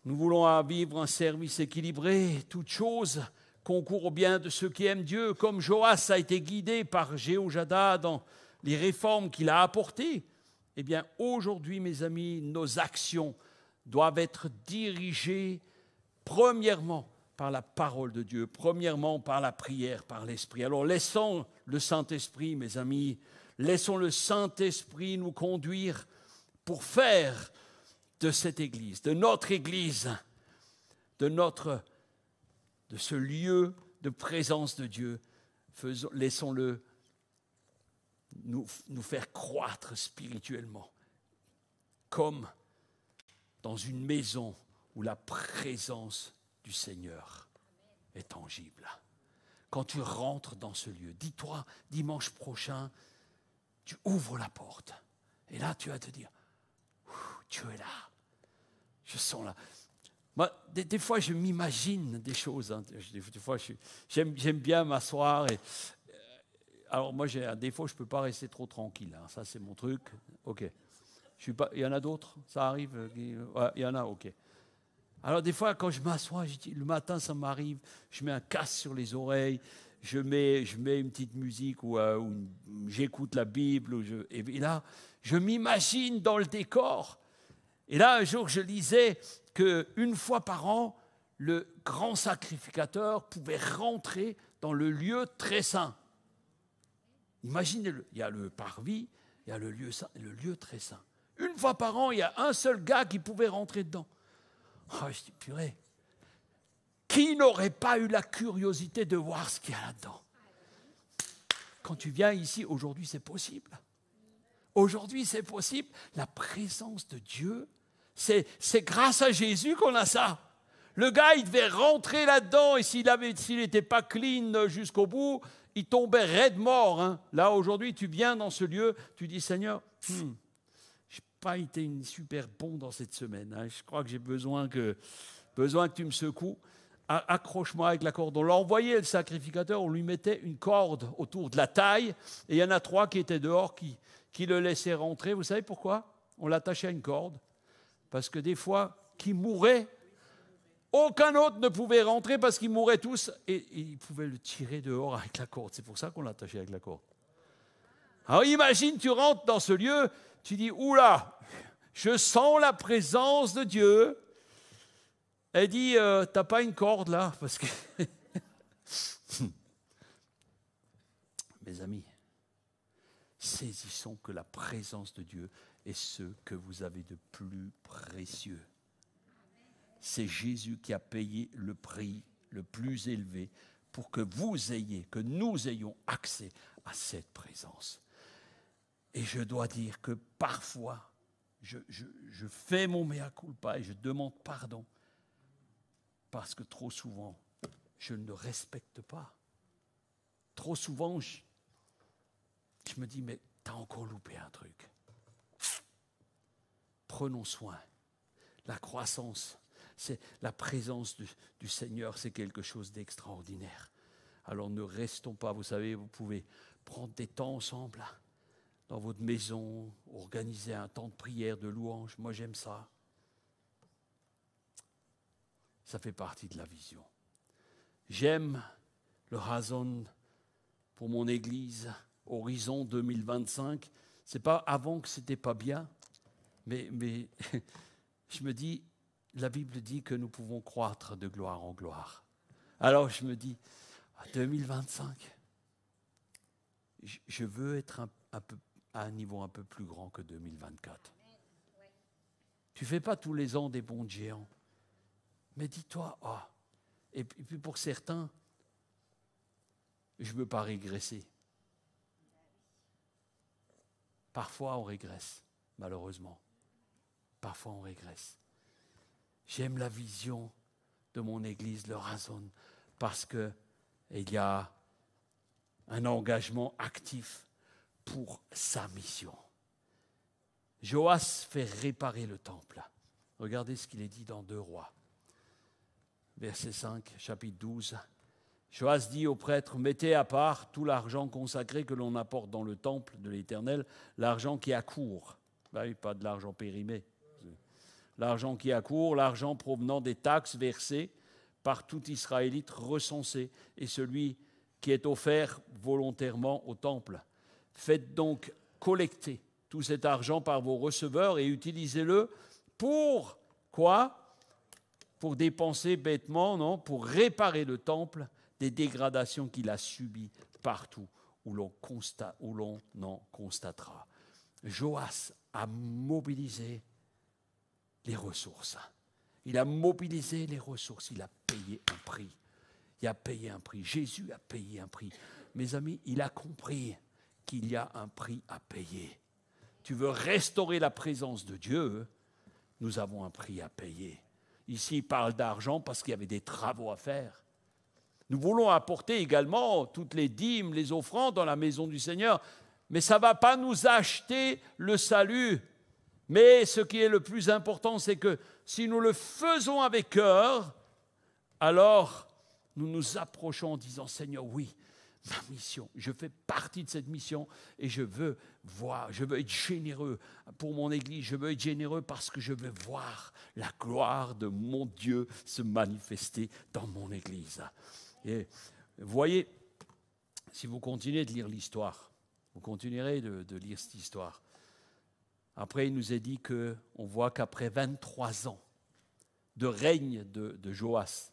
Nous voulons vivre un service équilibré. Toute chose concourt au bien de ceux qui aiment Dieu. Comme Joas a été guidé par Jéhojada dans les réformes qu'il a apportées, eh bien aujourd'hui, mes amis, nos actions doivent être dirigées premièrement par la parole de Dieu, premièrement par la prière, par l'Esprit. Alors laissons le Saint-Esprit, mes amis, laissons le Saint-Esprit nous conduire pour faire de cette Église, de notre Église, de ce lieu de présence de Dieu, laissons-le nous faire croître spirituellement, comme dans une maison où la présence du Seigneur est tangible. Quand tu rentres dans ce lieu, dis-toi, dimanche prochain, tu ouvres la porte. Et là, tu vas te dire, Dieu est là. Je sens là. Moi, des fois, je m'imagine des choses. Hein. Des fois, j'aime bien m'asseoir. Alors, moi, j'ai un défaut, je ne peux pas rester trop tranquille. Hein. Ça, c'est mon truc. OK. Il y en a d'autres? Ça arrive? Ouais, il y en a, OK. Alors, des fois, quand je m'assois, le matin, ça m'arrive, je mets un casque sur les oreilles, je mets une petite musique ou j'écoute la Bible. Et là, je m'imagine dans le décor. Et là, un jour, je lisais qu'une fois par an, le grand sacrificateur pouvait rentrer dans le lieu très saint. Imaginez-le, il y a le parvis, il y a le lieu saint et le lieu très saint. Une fois par an, il y a un seul gars qui pouvait rentrer dedans. Oh, je dis, purée, qui n'aurait pas eu la curiosité de voir ce qu'il y a là-dedans? Quand tu viens ici, aujourd'hui, c'est possible. Aujourd'hui, c'est possible. La présence de Dieu, c'est grâce à Jésus qu'on a ça. Le gars, il devait rentrer là-dedans et s'il n'était pas clean jusqu'au bout, il tombait raide mort. Hein. Là, aujourd'hui, tu viens dans ce lieu, tu dis, Seigneur, je n'ai pas été super bon dans cette semaine. Hein. Je crois que j'ai besoin que tu me secoues. Accroche-moi avec la corde. On l'a envoyé, le sacrificateur, on lui mettait une corde autour de la taille et il y en a 3 qui étaient dehors, qui le laissaient rentrer. Vous savez pourquoi? On l'attachait à une corde. Parce que des fois, qui mouraient, aucun autre ne pouvait rentrer parce qu'ils mouraient tous et ils pouvaient le tirer dehors avec la corde. C'est pour ça qu'on l'attachait avec la corde. Alors imagine, tu rentres dans ce lieu, tu dis, oula, je sens la présence de Dieu. Elle dit, t'as pas une corde là? Parce que mes amis, saisissons que la présence de Dieu est ce que vous avez de plus précieux. C'est Jésus qui a payé le prix le plus élevé pour que nous ayons accès à cette présence. Et je dois dire que parfois, je fais mon mea culpa et je demande pardon parce que trop souvent, je ne le respecte pas. Trop souvent, je me dis, mais tu as encore loupé un truc. Prenons soin. La croissance, c'est la présence du Seigneur, c'est quelque chose d'extraordinaire. Alors ne restons pas, vous savez, vous pouvez prendre des temps ensemble, là, dans votre maison, organiser un temps de prière, de louange. Moi, j'aime ça. Ça fait partie de la vision. J'aime le Razon pour mon église, Horizon 2025. C'est pas avant que c'était pas bien, mais je me dis, la Bible dit que nous pouvons croître de gloire en gloire. Alors je me dis, 2025, je veux être à un niveau un peu plus grand que 2024. Tu ne fais pas tous les ans des bonds de géants. Mais dis-toi, et puis pour certains, je ne veux pas régresser. Parfois on régresse, malheureusement. Parfois on régresse. J'aime la vision de mon église, le Razon, parce qu'il y a un engagement actif pour sa mission. Joas fait réparer le temple. Regardez ce qu'il est dit dans 2 Rois. Verset 5, chapitre 12. Joas dit aux prêtres, mettez à part tout l'argent consacré que l'on apporte dans le temple de l'Éternel, l'argent qui accourt. Oui, pas de l'argent périmé. L'argent qui accourt, l'argent provenant des taxes versées par tout Israélite recensé et celui qui est offert volontairement au temple. Faites donc collecter tout cet argent par vos receveurs et utilisez-le pour quoi? Pour dépenser bêtement, non? Pour réparer le temple des dégradations qu'il a subies partout où l'on en constatera. Joas a mobilisé les ressources. Il a mobilisé les ressources. Il a payé un prix. Il a payé un prix. Jésus a payé un prix. Mes amis, il a compris qu'il y a un prix à payer. Tu veux restaurer la présence de Dieu, nous avons un prix à payer. Ici, il parle d'argent parce qu'il y avait des travaux à faire. Nous voulons apporter également toutes les dîmes, les offrandes dans la maison du Seigneur, mais ça ne va pas nous acheter le salut. Mais ce qui est le plus important, c'est que si nous le faisons avec cœur, alors nous nous approchons en disant, Seigneur, oui, ma mission, je fais partie de cette mission et je veux être généreux pour mon Église, je veux être généreux parce que je veux voir la gloire de mon Dieu se manifester dans mon Église. Et voyez, si vous continuez de lire l'histoire, vous continuerez de lire cette histoire. Après, il nous est dit qu'on voit qu'après 23 ans de règne de Joas,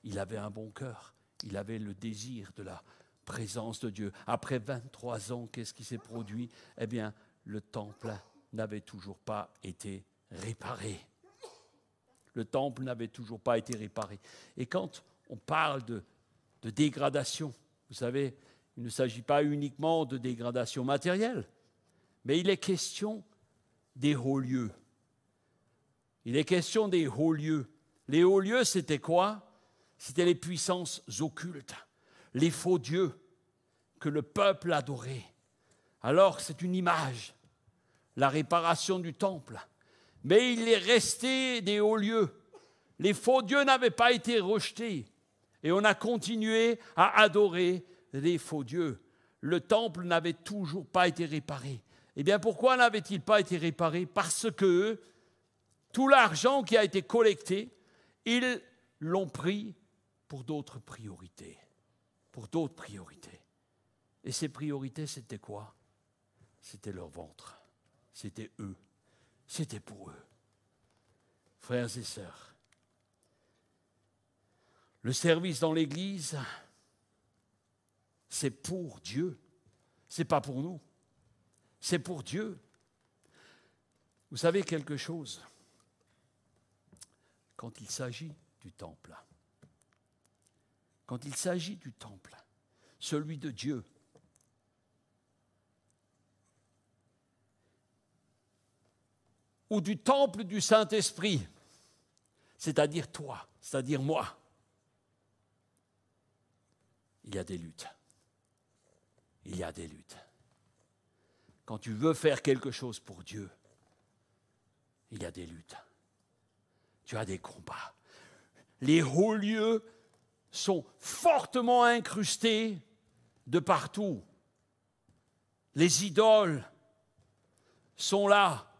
il avait un bon cœur. Il avait le désir de la présence de Dieu. Après 23 ans, qu'est-ce qui s'est produit? Eh bien, le temple n'avait toujours pas été réparé. Le temple n'avait toujours pas été réparé. Et quand on parle de dégradation, vous savez, il ne s'agit pas uniquement de dégradation matérielle, mais il est question des hauts lieux. Il est question des hauts lieux. Les hauts lieux, c'était quoi? C'était les puissances occultes, les faux dieux que le peuple adorait. Alors, c'est une image, la réparation du temple. Mais il est resté des hauts lieux. Les faux dieux n'avaient pas été rejetés. Et on a continué à adorer les faux dieux. Le temple n'avait toujours pas été réparé. Eh bien, pourquoi n'avait-il pas été réparé? Parce que tout l'argent qui a été collecté, ils l'ont pris pour d'autres priorités. Pour d'autres priorités. Et ces priorités, c'était quoi? C'était leur ventre. C'était eux. C'était pour eux. Frères et sœurs, le service dans l'Église, c'est pour Dieu. Ce n'est pas pour nous. C'est pour Dieu. Vous savez quelque chose? Quand il s'agit du temple, quand il s'agit du temple, celui de Dieu, ou du temple du Saint-Esprit, c'est-à-dire toi, c'est-à-dire moi, il y a des luttes. Il y a des luttes. Quand tu veux faire quelque chose pour Dieu, il y a des luttes. Tu as des combats. Les hauts lieux sont fortement incrustés de partout. Les idoles sont là.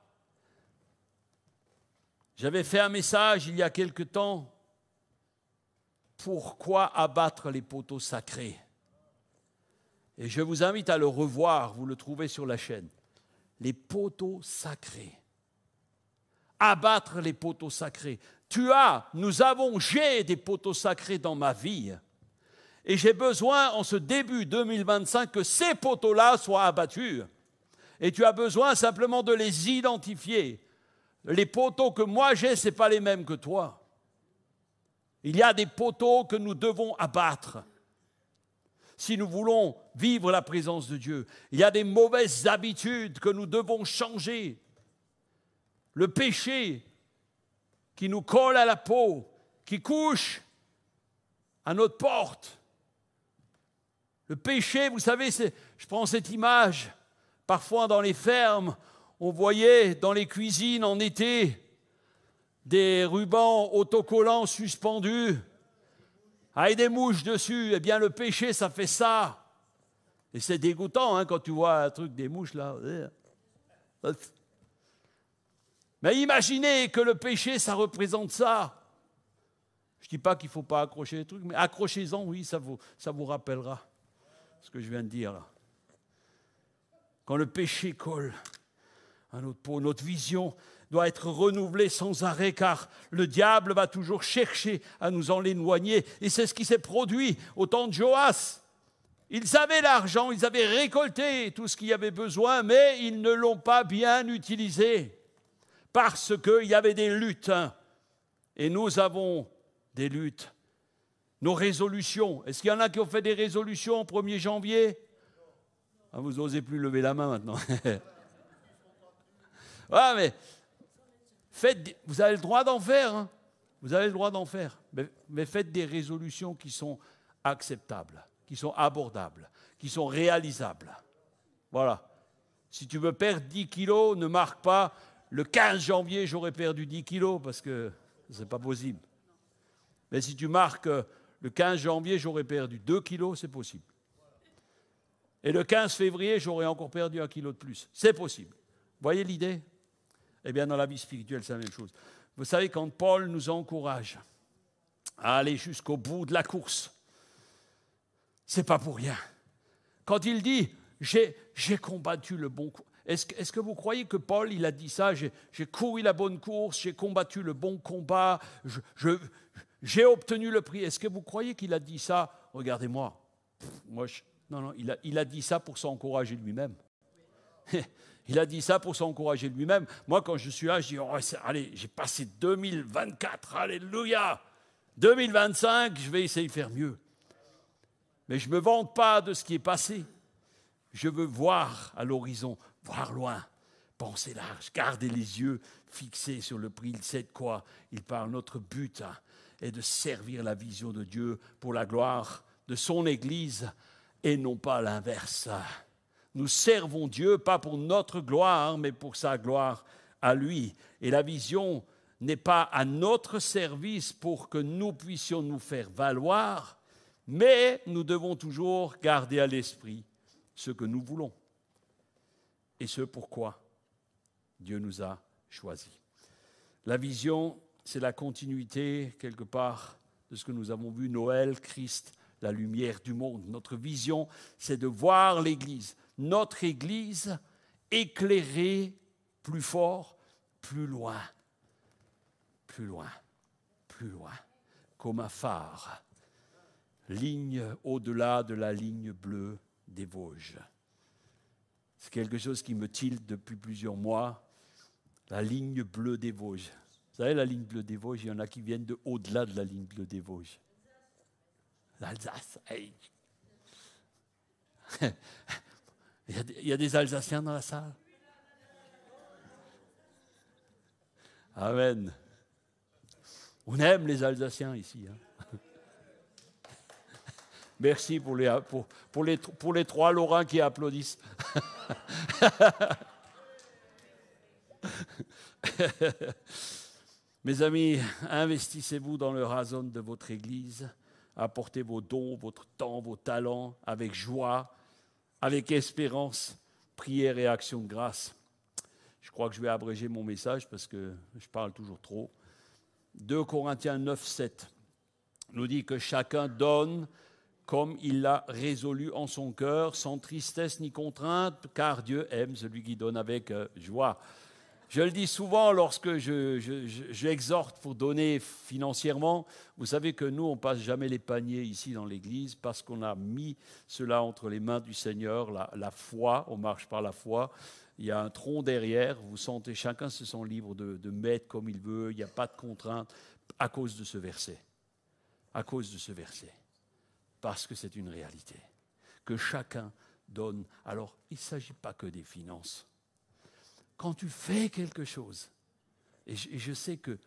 J'avais fait un message il y a quelque temps. Pourquoi abattre les poteaux sacrés? Et je vous invite à le revoir, vous le trouvez sur la chaîne. Les poteaux sacrés. Abattre les poteaux sacrés. J'ai des poteaux sacrés dans ma vie. Et j'ai besoin, en ce début 2025, que ces poteaux-là soient abattus. Et tu as besoin simplement de les identifier. Les poteaux que moi j'ai, ce n'est pas les mêmes que toi. Il y a des poteaux que nous devons abattre si nous voulons vivre la présence de Dieu. Il y a des mauvaises habitudes que nous devons changer. Le péché qui nous colle à la peau, qui couche à notre porte. Le péché, vous savez, je prends cette image, parfois dans les fermes, on voyait dans les cuisines en été des rubans autocollants suspendus, avec des mouches dessus. Eh bien, le péché, ça fait ça. Et c'est dégoûtant quand tu vois un truc, des mouches là. Mais imaginez que le péché, ça représente ça. Je ne dis pas qu'il ne faut pas accrocher les trucs, mais accrochez-en, oui, ça vous rappellera ce que je viens de dire là. Quand le péché colle à notre peau, notre vision doit être renouvelée sans arrêt, car le diable va toujours chercher à nous en éloigner. Et c'est ce qui s'est produit au temps de Joas. Ils avaient l'argent, ils avaient récolté tout ce qu'il y avait besoin, mais ils ne l'ont pas bien utilisé, parce qu'il y avait des luttes. Et nous avons des luttes. Nos résolutions. Est-ce qu'il y en a qui ont fait des résolutions au 1er janvier ? Vous n'osez plus lever la main maintenant. Mais vous avez le droit d'en faire. Vous avez le droit d'en faire. Mais faites des résolutions qui sont acceptables, qui sont abordables, qui sont réalisables. Voilà. Si tu veux perdre 10 kilos, ne marque pas le 15 janvier, j'aurais perdu 10 kilos, parce que ce n'est pas possible. Mais si tu marques le 15 janvier, j'aurais perdu 2 kilos, c'est possible. Et le 15 février, j'aurais encore perdu 1 kilo de plus. C'est possible. Voyez l'idée ? Eh bien, dans la vie spirituelle, c'est la même chose. Vous savez, quand Paul nous encourage à aller jusqu'au bout de la course, c'est pas pour rien. Quand il dit « j'ai combattu le bon combat », est-ce que vous croyez que Paul, il a dit ça, j'ai couru la bonne course, j'ai combattu le bon combat, j'ai obtenu le prix. Est-ce que vous croyez qu'il a dit ça? Regardez-moi. Non, il a dit ça pour s'encourager lui-même. Il a dit ça pour s'encourager lui-même. Moi, quand je suis là, je dis, allez, j'ai passé 2024, alléluia. 2025, je vais essayer de faire mieux. Mais je ne me vante pas de ce qui est passé. Je veux voir à l'horizon, voir loin, penser large, garder les yeux fixés sur le prix. Il sait de quoi il parle. Notre but est de servir la vision de Dieu pour la gloire de son Église et non pas l'inverse. Nous servons Dieu, pas pour notre gloire, mais pour sa gloire à lui. Et la vision n'est pas à notre service pour que nous puissions nous faire valoir, mais nous devons toujours garder à l'esprit ce que nous voulons et ce pourquoi Dieu nous a choisis. La vision, c'est la continuité, quelque part, de ce que nous avons vu, Noël, Christ, la lumière du monde. Notre vision, c'est de voir l'Église, notre Église, éclairée plus fort, plus loin, plus loin, plus loin, comme un phare, ligne au-delà de la ligne bleue des Vosges. C'est quelque chose qui me tilte depuis plusieurs mois, la ligne bleue des Vosges. Vous savez, la ligne bleue des Vosges, il y en a qui viennent de au-delà de la ligne bleue des Vosges. L'Alsace. Hey. Il y a des Alsaciens dans la salle. Amen. On aime les Alsaciens ici. Merci pour les 3 Lorrains qui applaudissent. Mes amis, investissez-vous dans le razon de votre Église. Apportez vos dons, votre temps, vos talents avec joie, avec espérance, prière et action de grâce. Je crois que je vais abréger mon message parce que je parle toujours trop. 2 Corinthiens 9, 7 nous dit que chacun donne comme il l'a résolu en son cœur, sans tristesse ni contrainte, car Dieu aime celui qui donne avec joie. Je le dis souvent lorsque j'exhorte pour donner financièrement. Vous savez que nous, on ne passe jamais les paniers ici dans l'Église parce qu'on a mis cela entre les mains du Seigneur, la foi, on marche par la foi. Il y a un tronc derrière, vous sentez, chacun se sent libre de mettre comme il veut, il n'y a pas de contrainte à cause de ce verset. À cause de ce verset. Parce que c'est une réalité. Que chacun donne. Alors, il ne s'agit pas que des finances. Quand tu fais quelque chose, et je sais que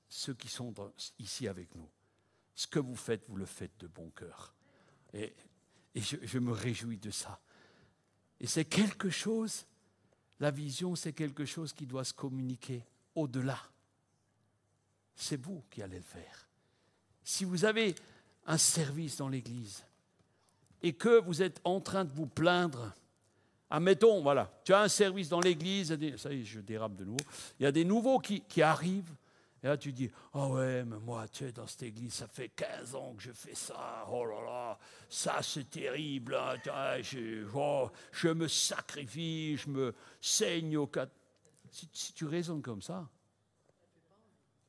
ceux qui sont ici avec nous, ce que vous le faites de bon cœur. Et je me réjouis de ça. Et c'est quelque chose, la vision, c'est quelque chose qui doit se communiquer au-delà. c'est vous qui allez le faire. Si vous avez un service dans l'église et que vous êtes en train de vous plaindre, admettons, voilà, tu as un service dans l'église, ça y est, je dérape de nouveau, il y a des nouveaux qui arrivent, et là tu dis, oh ouais, mais moi, tu sais, dans cette église, ça fait 15 ans que je fais ça, oh là là, ça c'est terrible, hein, je me sacrifie, je me saigne au cas. Si tu raisonnes comme ça,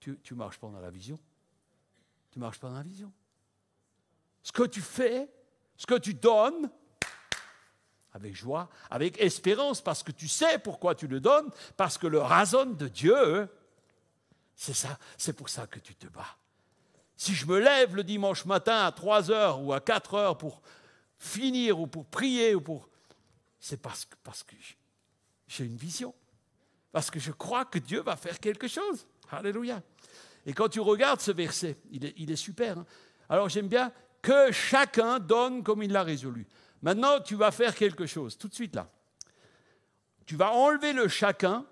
tu ne marches pas dans la vision. Tu ne marches pas dans la vision. Ce que tu fais, ce que tu donnes, avec joie, avec espérance, parce que tu sais pourquoi tu le donnes, parce que le raison de Dieu, c'est ça, c'est pour ça que tu te bats. Si je me lève le dimanche matin à 3 heures ou à 4 heures pour finir ou pour prier, c'est parce que j'ai une vision. Parce que je crois que Dieu va faire quelque chose. Alléluia. Et quand tu regardes ce verset, il est super. Hein? Alors j'aime bien que chacun donne comme il l'a résolu. Maintenant, tu vas faire quelque chose, tout de suite là. Tu vas enlever le chacun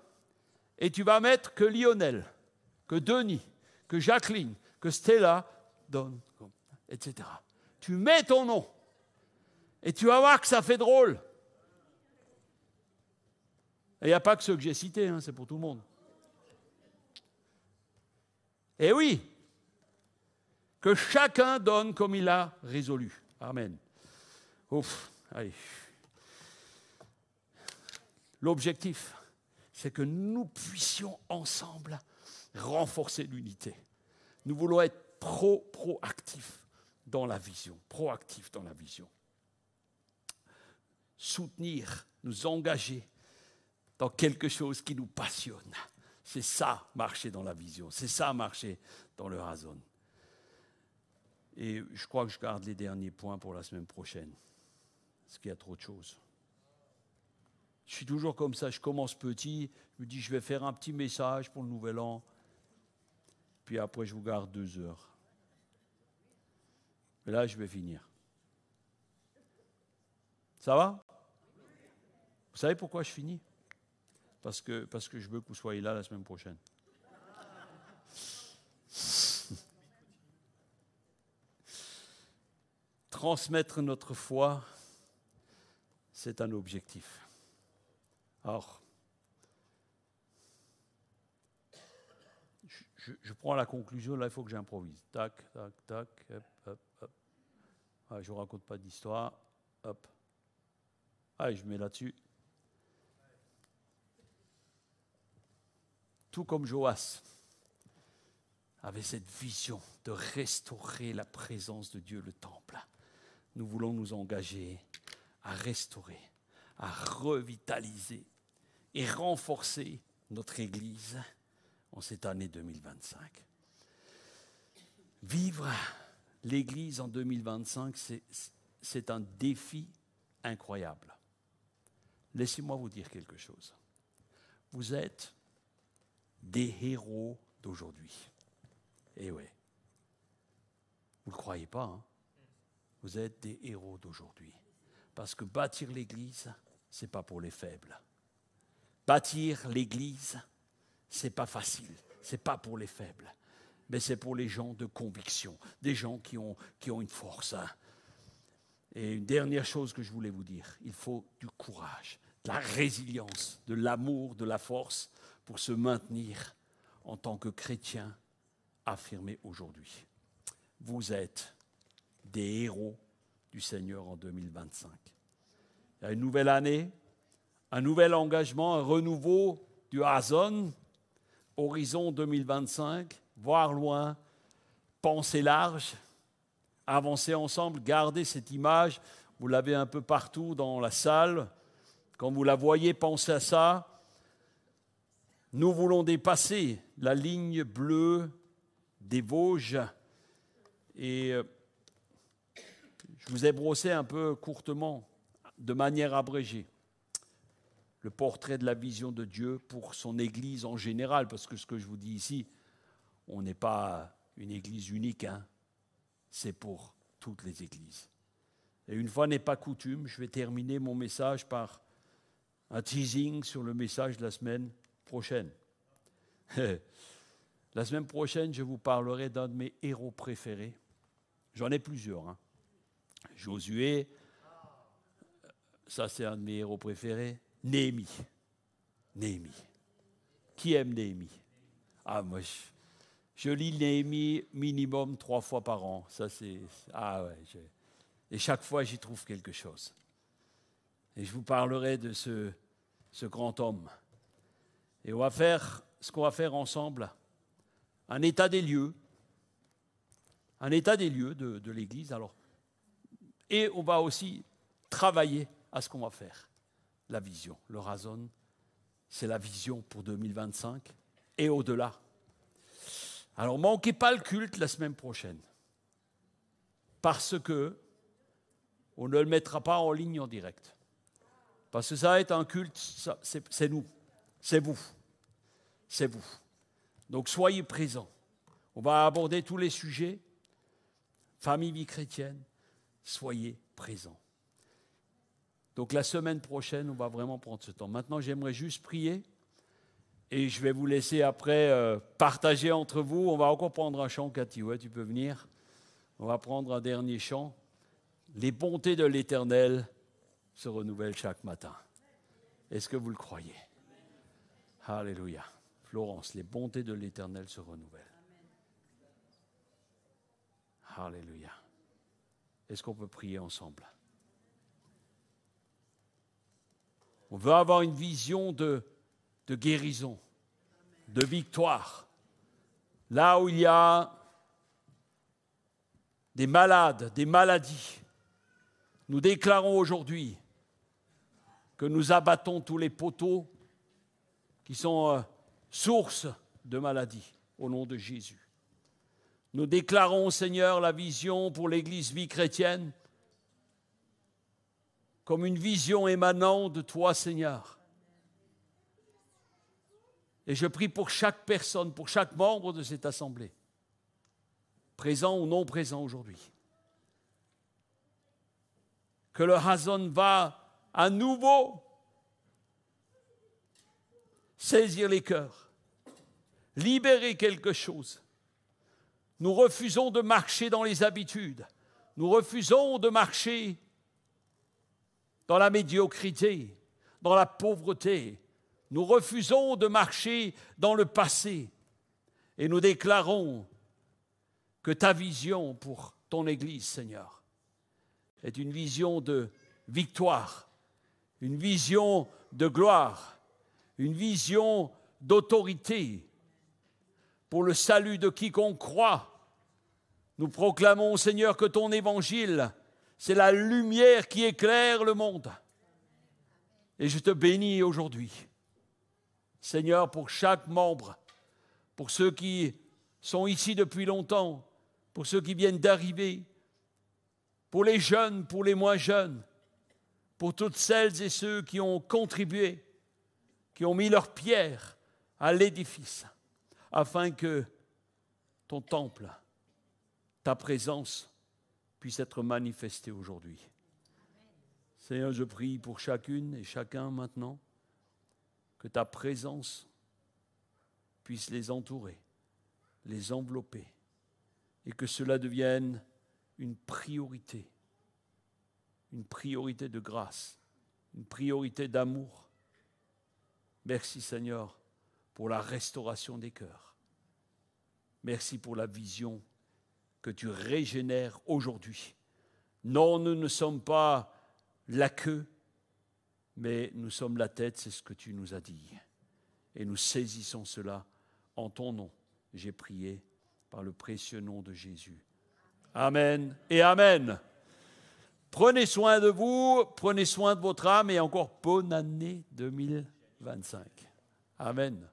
et tu vas mettre que Lionel, que Denis, que Jacqueline, que Stella donne, etc. Tu mets ton nom et tu vas voir que ça fait drôle. Et il n'y a pas que ceux que j'ai cités, hein, c'est pour tout le monde. Et oui, que chacun donne comme il a résolu. Amen. Ouf, allez. L'objectif, c'est que nous puissions ensemble renforcer l'unité. Nous voulons être proactifs dans la vision, proactifs dans la vision. Soutenir, nous engager dans quelque chose qui nous passionne. C'est ça, marcher dans la vision. C'est ça, marcher dans le Razon. Et je crois que je garde les derniers points pour la semaine prochaine. Parce qu'il y a trop de choses. Je suis toujours comme ça, je commence petit, je me dis je vais faire un petit message pour le nouvel an, puis après je vous garde 2 heures. Et là je vais finir. Ça va? Vous savez pourquoi je finis? Parce que je veux que vous soyez là la semaine prochaine. Transmettre notre foi, c'est un objectif. Alors, je prends la conclusion, là il faut que j'improvise. Tac, tac, tac, hop, hop, hop. Ah, je ne raconte pas d'histoire, hop. Ah, je mets là-dessus. Tout comme Joas avait cette vision de restaurer la présence de Dieu, le temple. Nous voulons nous engager à restaurer, à revitaliser et renforcer notre Église en cette année 2025. Vivre l'Église en 2025, c'est un défi incroyable. Laissez-moi vous dire quelque chose. Vous êtes des héros d'aujourd'hui. Eh oui. Vous ne le croyez pas, hein? Vous êtes des héros d'aujourd'hui. Parce que bâtir l'Église, ce n'est pas pour les faibles. Bâtir l'Église, ce n'est pas facile. Ce n'est pas pour les faibles. Mais c'est pour les gens de conviction, des gens qui ont une force. Hein. Et une dernière chose que je voulais vous dire, il faut du courage, de la résilience, de l'amour, de la force pour se maintenir en tant que chrétien affirmé aujourd'hui. Vous êtes des héros du Seigneur en 2025. Il y a une nouvelle année, un nouvel engagement, un renouveau du Razon, horizon 2025, voir loin, penser large, avancer ensemble, garder cette image. Vous l'avez un peu partout dans la salle. Quand vous la voyez, pensez à ça. Nous voulons dépasser la ligne bleue des Vosges. Et je vous ai brossé un peu courtement, de manière abrégée, le portrait de la vision de Dieu pour son Église en général, parce que ce que je vous dis ici, on n'est pas une Église unique, hein. C'est pour toutes les Églises. Et une fois n'est pas coutume, je vais terminer mon message par un teasing sur le message de la semaine prochaine. La semaine prochaine, je vous parlerai d'un de mes héros préférés. J'en ai plusieurs. Hein. Josué, ça c'est un de mes héros préférés. Néhémie. Néhémie. Qui aime Néhémie? Ah, moi, je lis Néhémie minimum 3 fois par an. Ça, c'est... Ah ouais, et chaque fois, j'y trouve quelque chose. Et je vous parlerai de ce grand homme. Et on va faire ce qu'on va faire ensemble, un état des lieux. Un état des lieux de l'Église. Alors, et on va aussi travailler à ce qu'on va faire. La vision. Le Razon, c'est la vision pour 2025 et au-delà. Alors, manquez pas le culte la semaine prochaine. Parce que on ne le mettra pas en ligne en direct. Parce que ça va être un culte, c'est nous, c'est vous. C'est vous. Donc, soyez présents. On va aborder tous les sujets. Famille, vie chrétienne, soyez présents. Donc la semaine prochaine, on va vraiment prendre ce temps. Maintenant, j'aimerais juste prier et je vais vous laisser après partager entre vous. On va encore prendre un chant, Cathy, ouais, tu peux venir. On va prendre un dernier chant. Les bontés de l'Éternel se renouvellent chaque matin. Est-ce que vous le croyez? Alléluia. Florence, les bontés de l'Éternel se renouvellent. Alléluia. Est-ce qu'on peut prier ensemble? On veut avoir une vision de guérison, de victoire. Là où il y a des malades, des maladies, nous déclarons aujourd'hui que nous abattons tous les poteaux qui sont source de maladies au nom de Jésus. Nous déclarons, Seigneur, la vision pour l'Église vie chrétienne comme une vision émanant de toi, Seigneur. Et je prie pour chaque personne, pour chaque membre de cette assemblée, présent ou non présent aujourd'hui, que le Razon va à nouveau saisir les cœurs, libérer quelque chose. Nous refusons de marcher dans les habitudes. Nous refusons de marcher dans la médiocrité, dans la pauvreté. Nous refusons de marcher dans le passé. Et nous déclarons que ta vision pour ton Église, Seigneur, est une vision de victoire, une vision de gloire, une vision d'autorité, pour le salut de quiconque croit. Nous proclamons, Seigneur, que ton évangile, c'est la lumière qui éclaire le monde. Et je te bénis aujourd'hui, Seigneur, pour chaque membre, pour ceux qui sont ici depuis longtemps, pour ceux qui viennent d'arriver, pour les jeunes, pour les moins jeunes, pour toutes celles et ceux qui ont contribué, qui ont mis leur pierre à l'édifice, afin que ton temple, ta présence puisse être manifestée aujourd'hui. Seigneur, je prie pour chacune et chacun maintenant, que ta présence puisse les entourer, les envelopper, et que cela devienne une priorité de grâce, une priorité d'amour. Merci Seigneur pour la restauration des cœurs. Merci pour la vision que tu régénères aujourd'hui. Non, nous ne sommes pas la queue, mais nous sommes la tête, c'est ce que tu nous as dit. Et nous saisissons cela en ton nom. J'ai prié par le précieux nom de Jésus. Amen et amen. Prenez soin de vous, prenez soin de votre âme et encore bonne année 2025. Amen.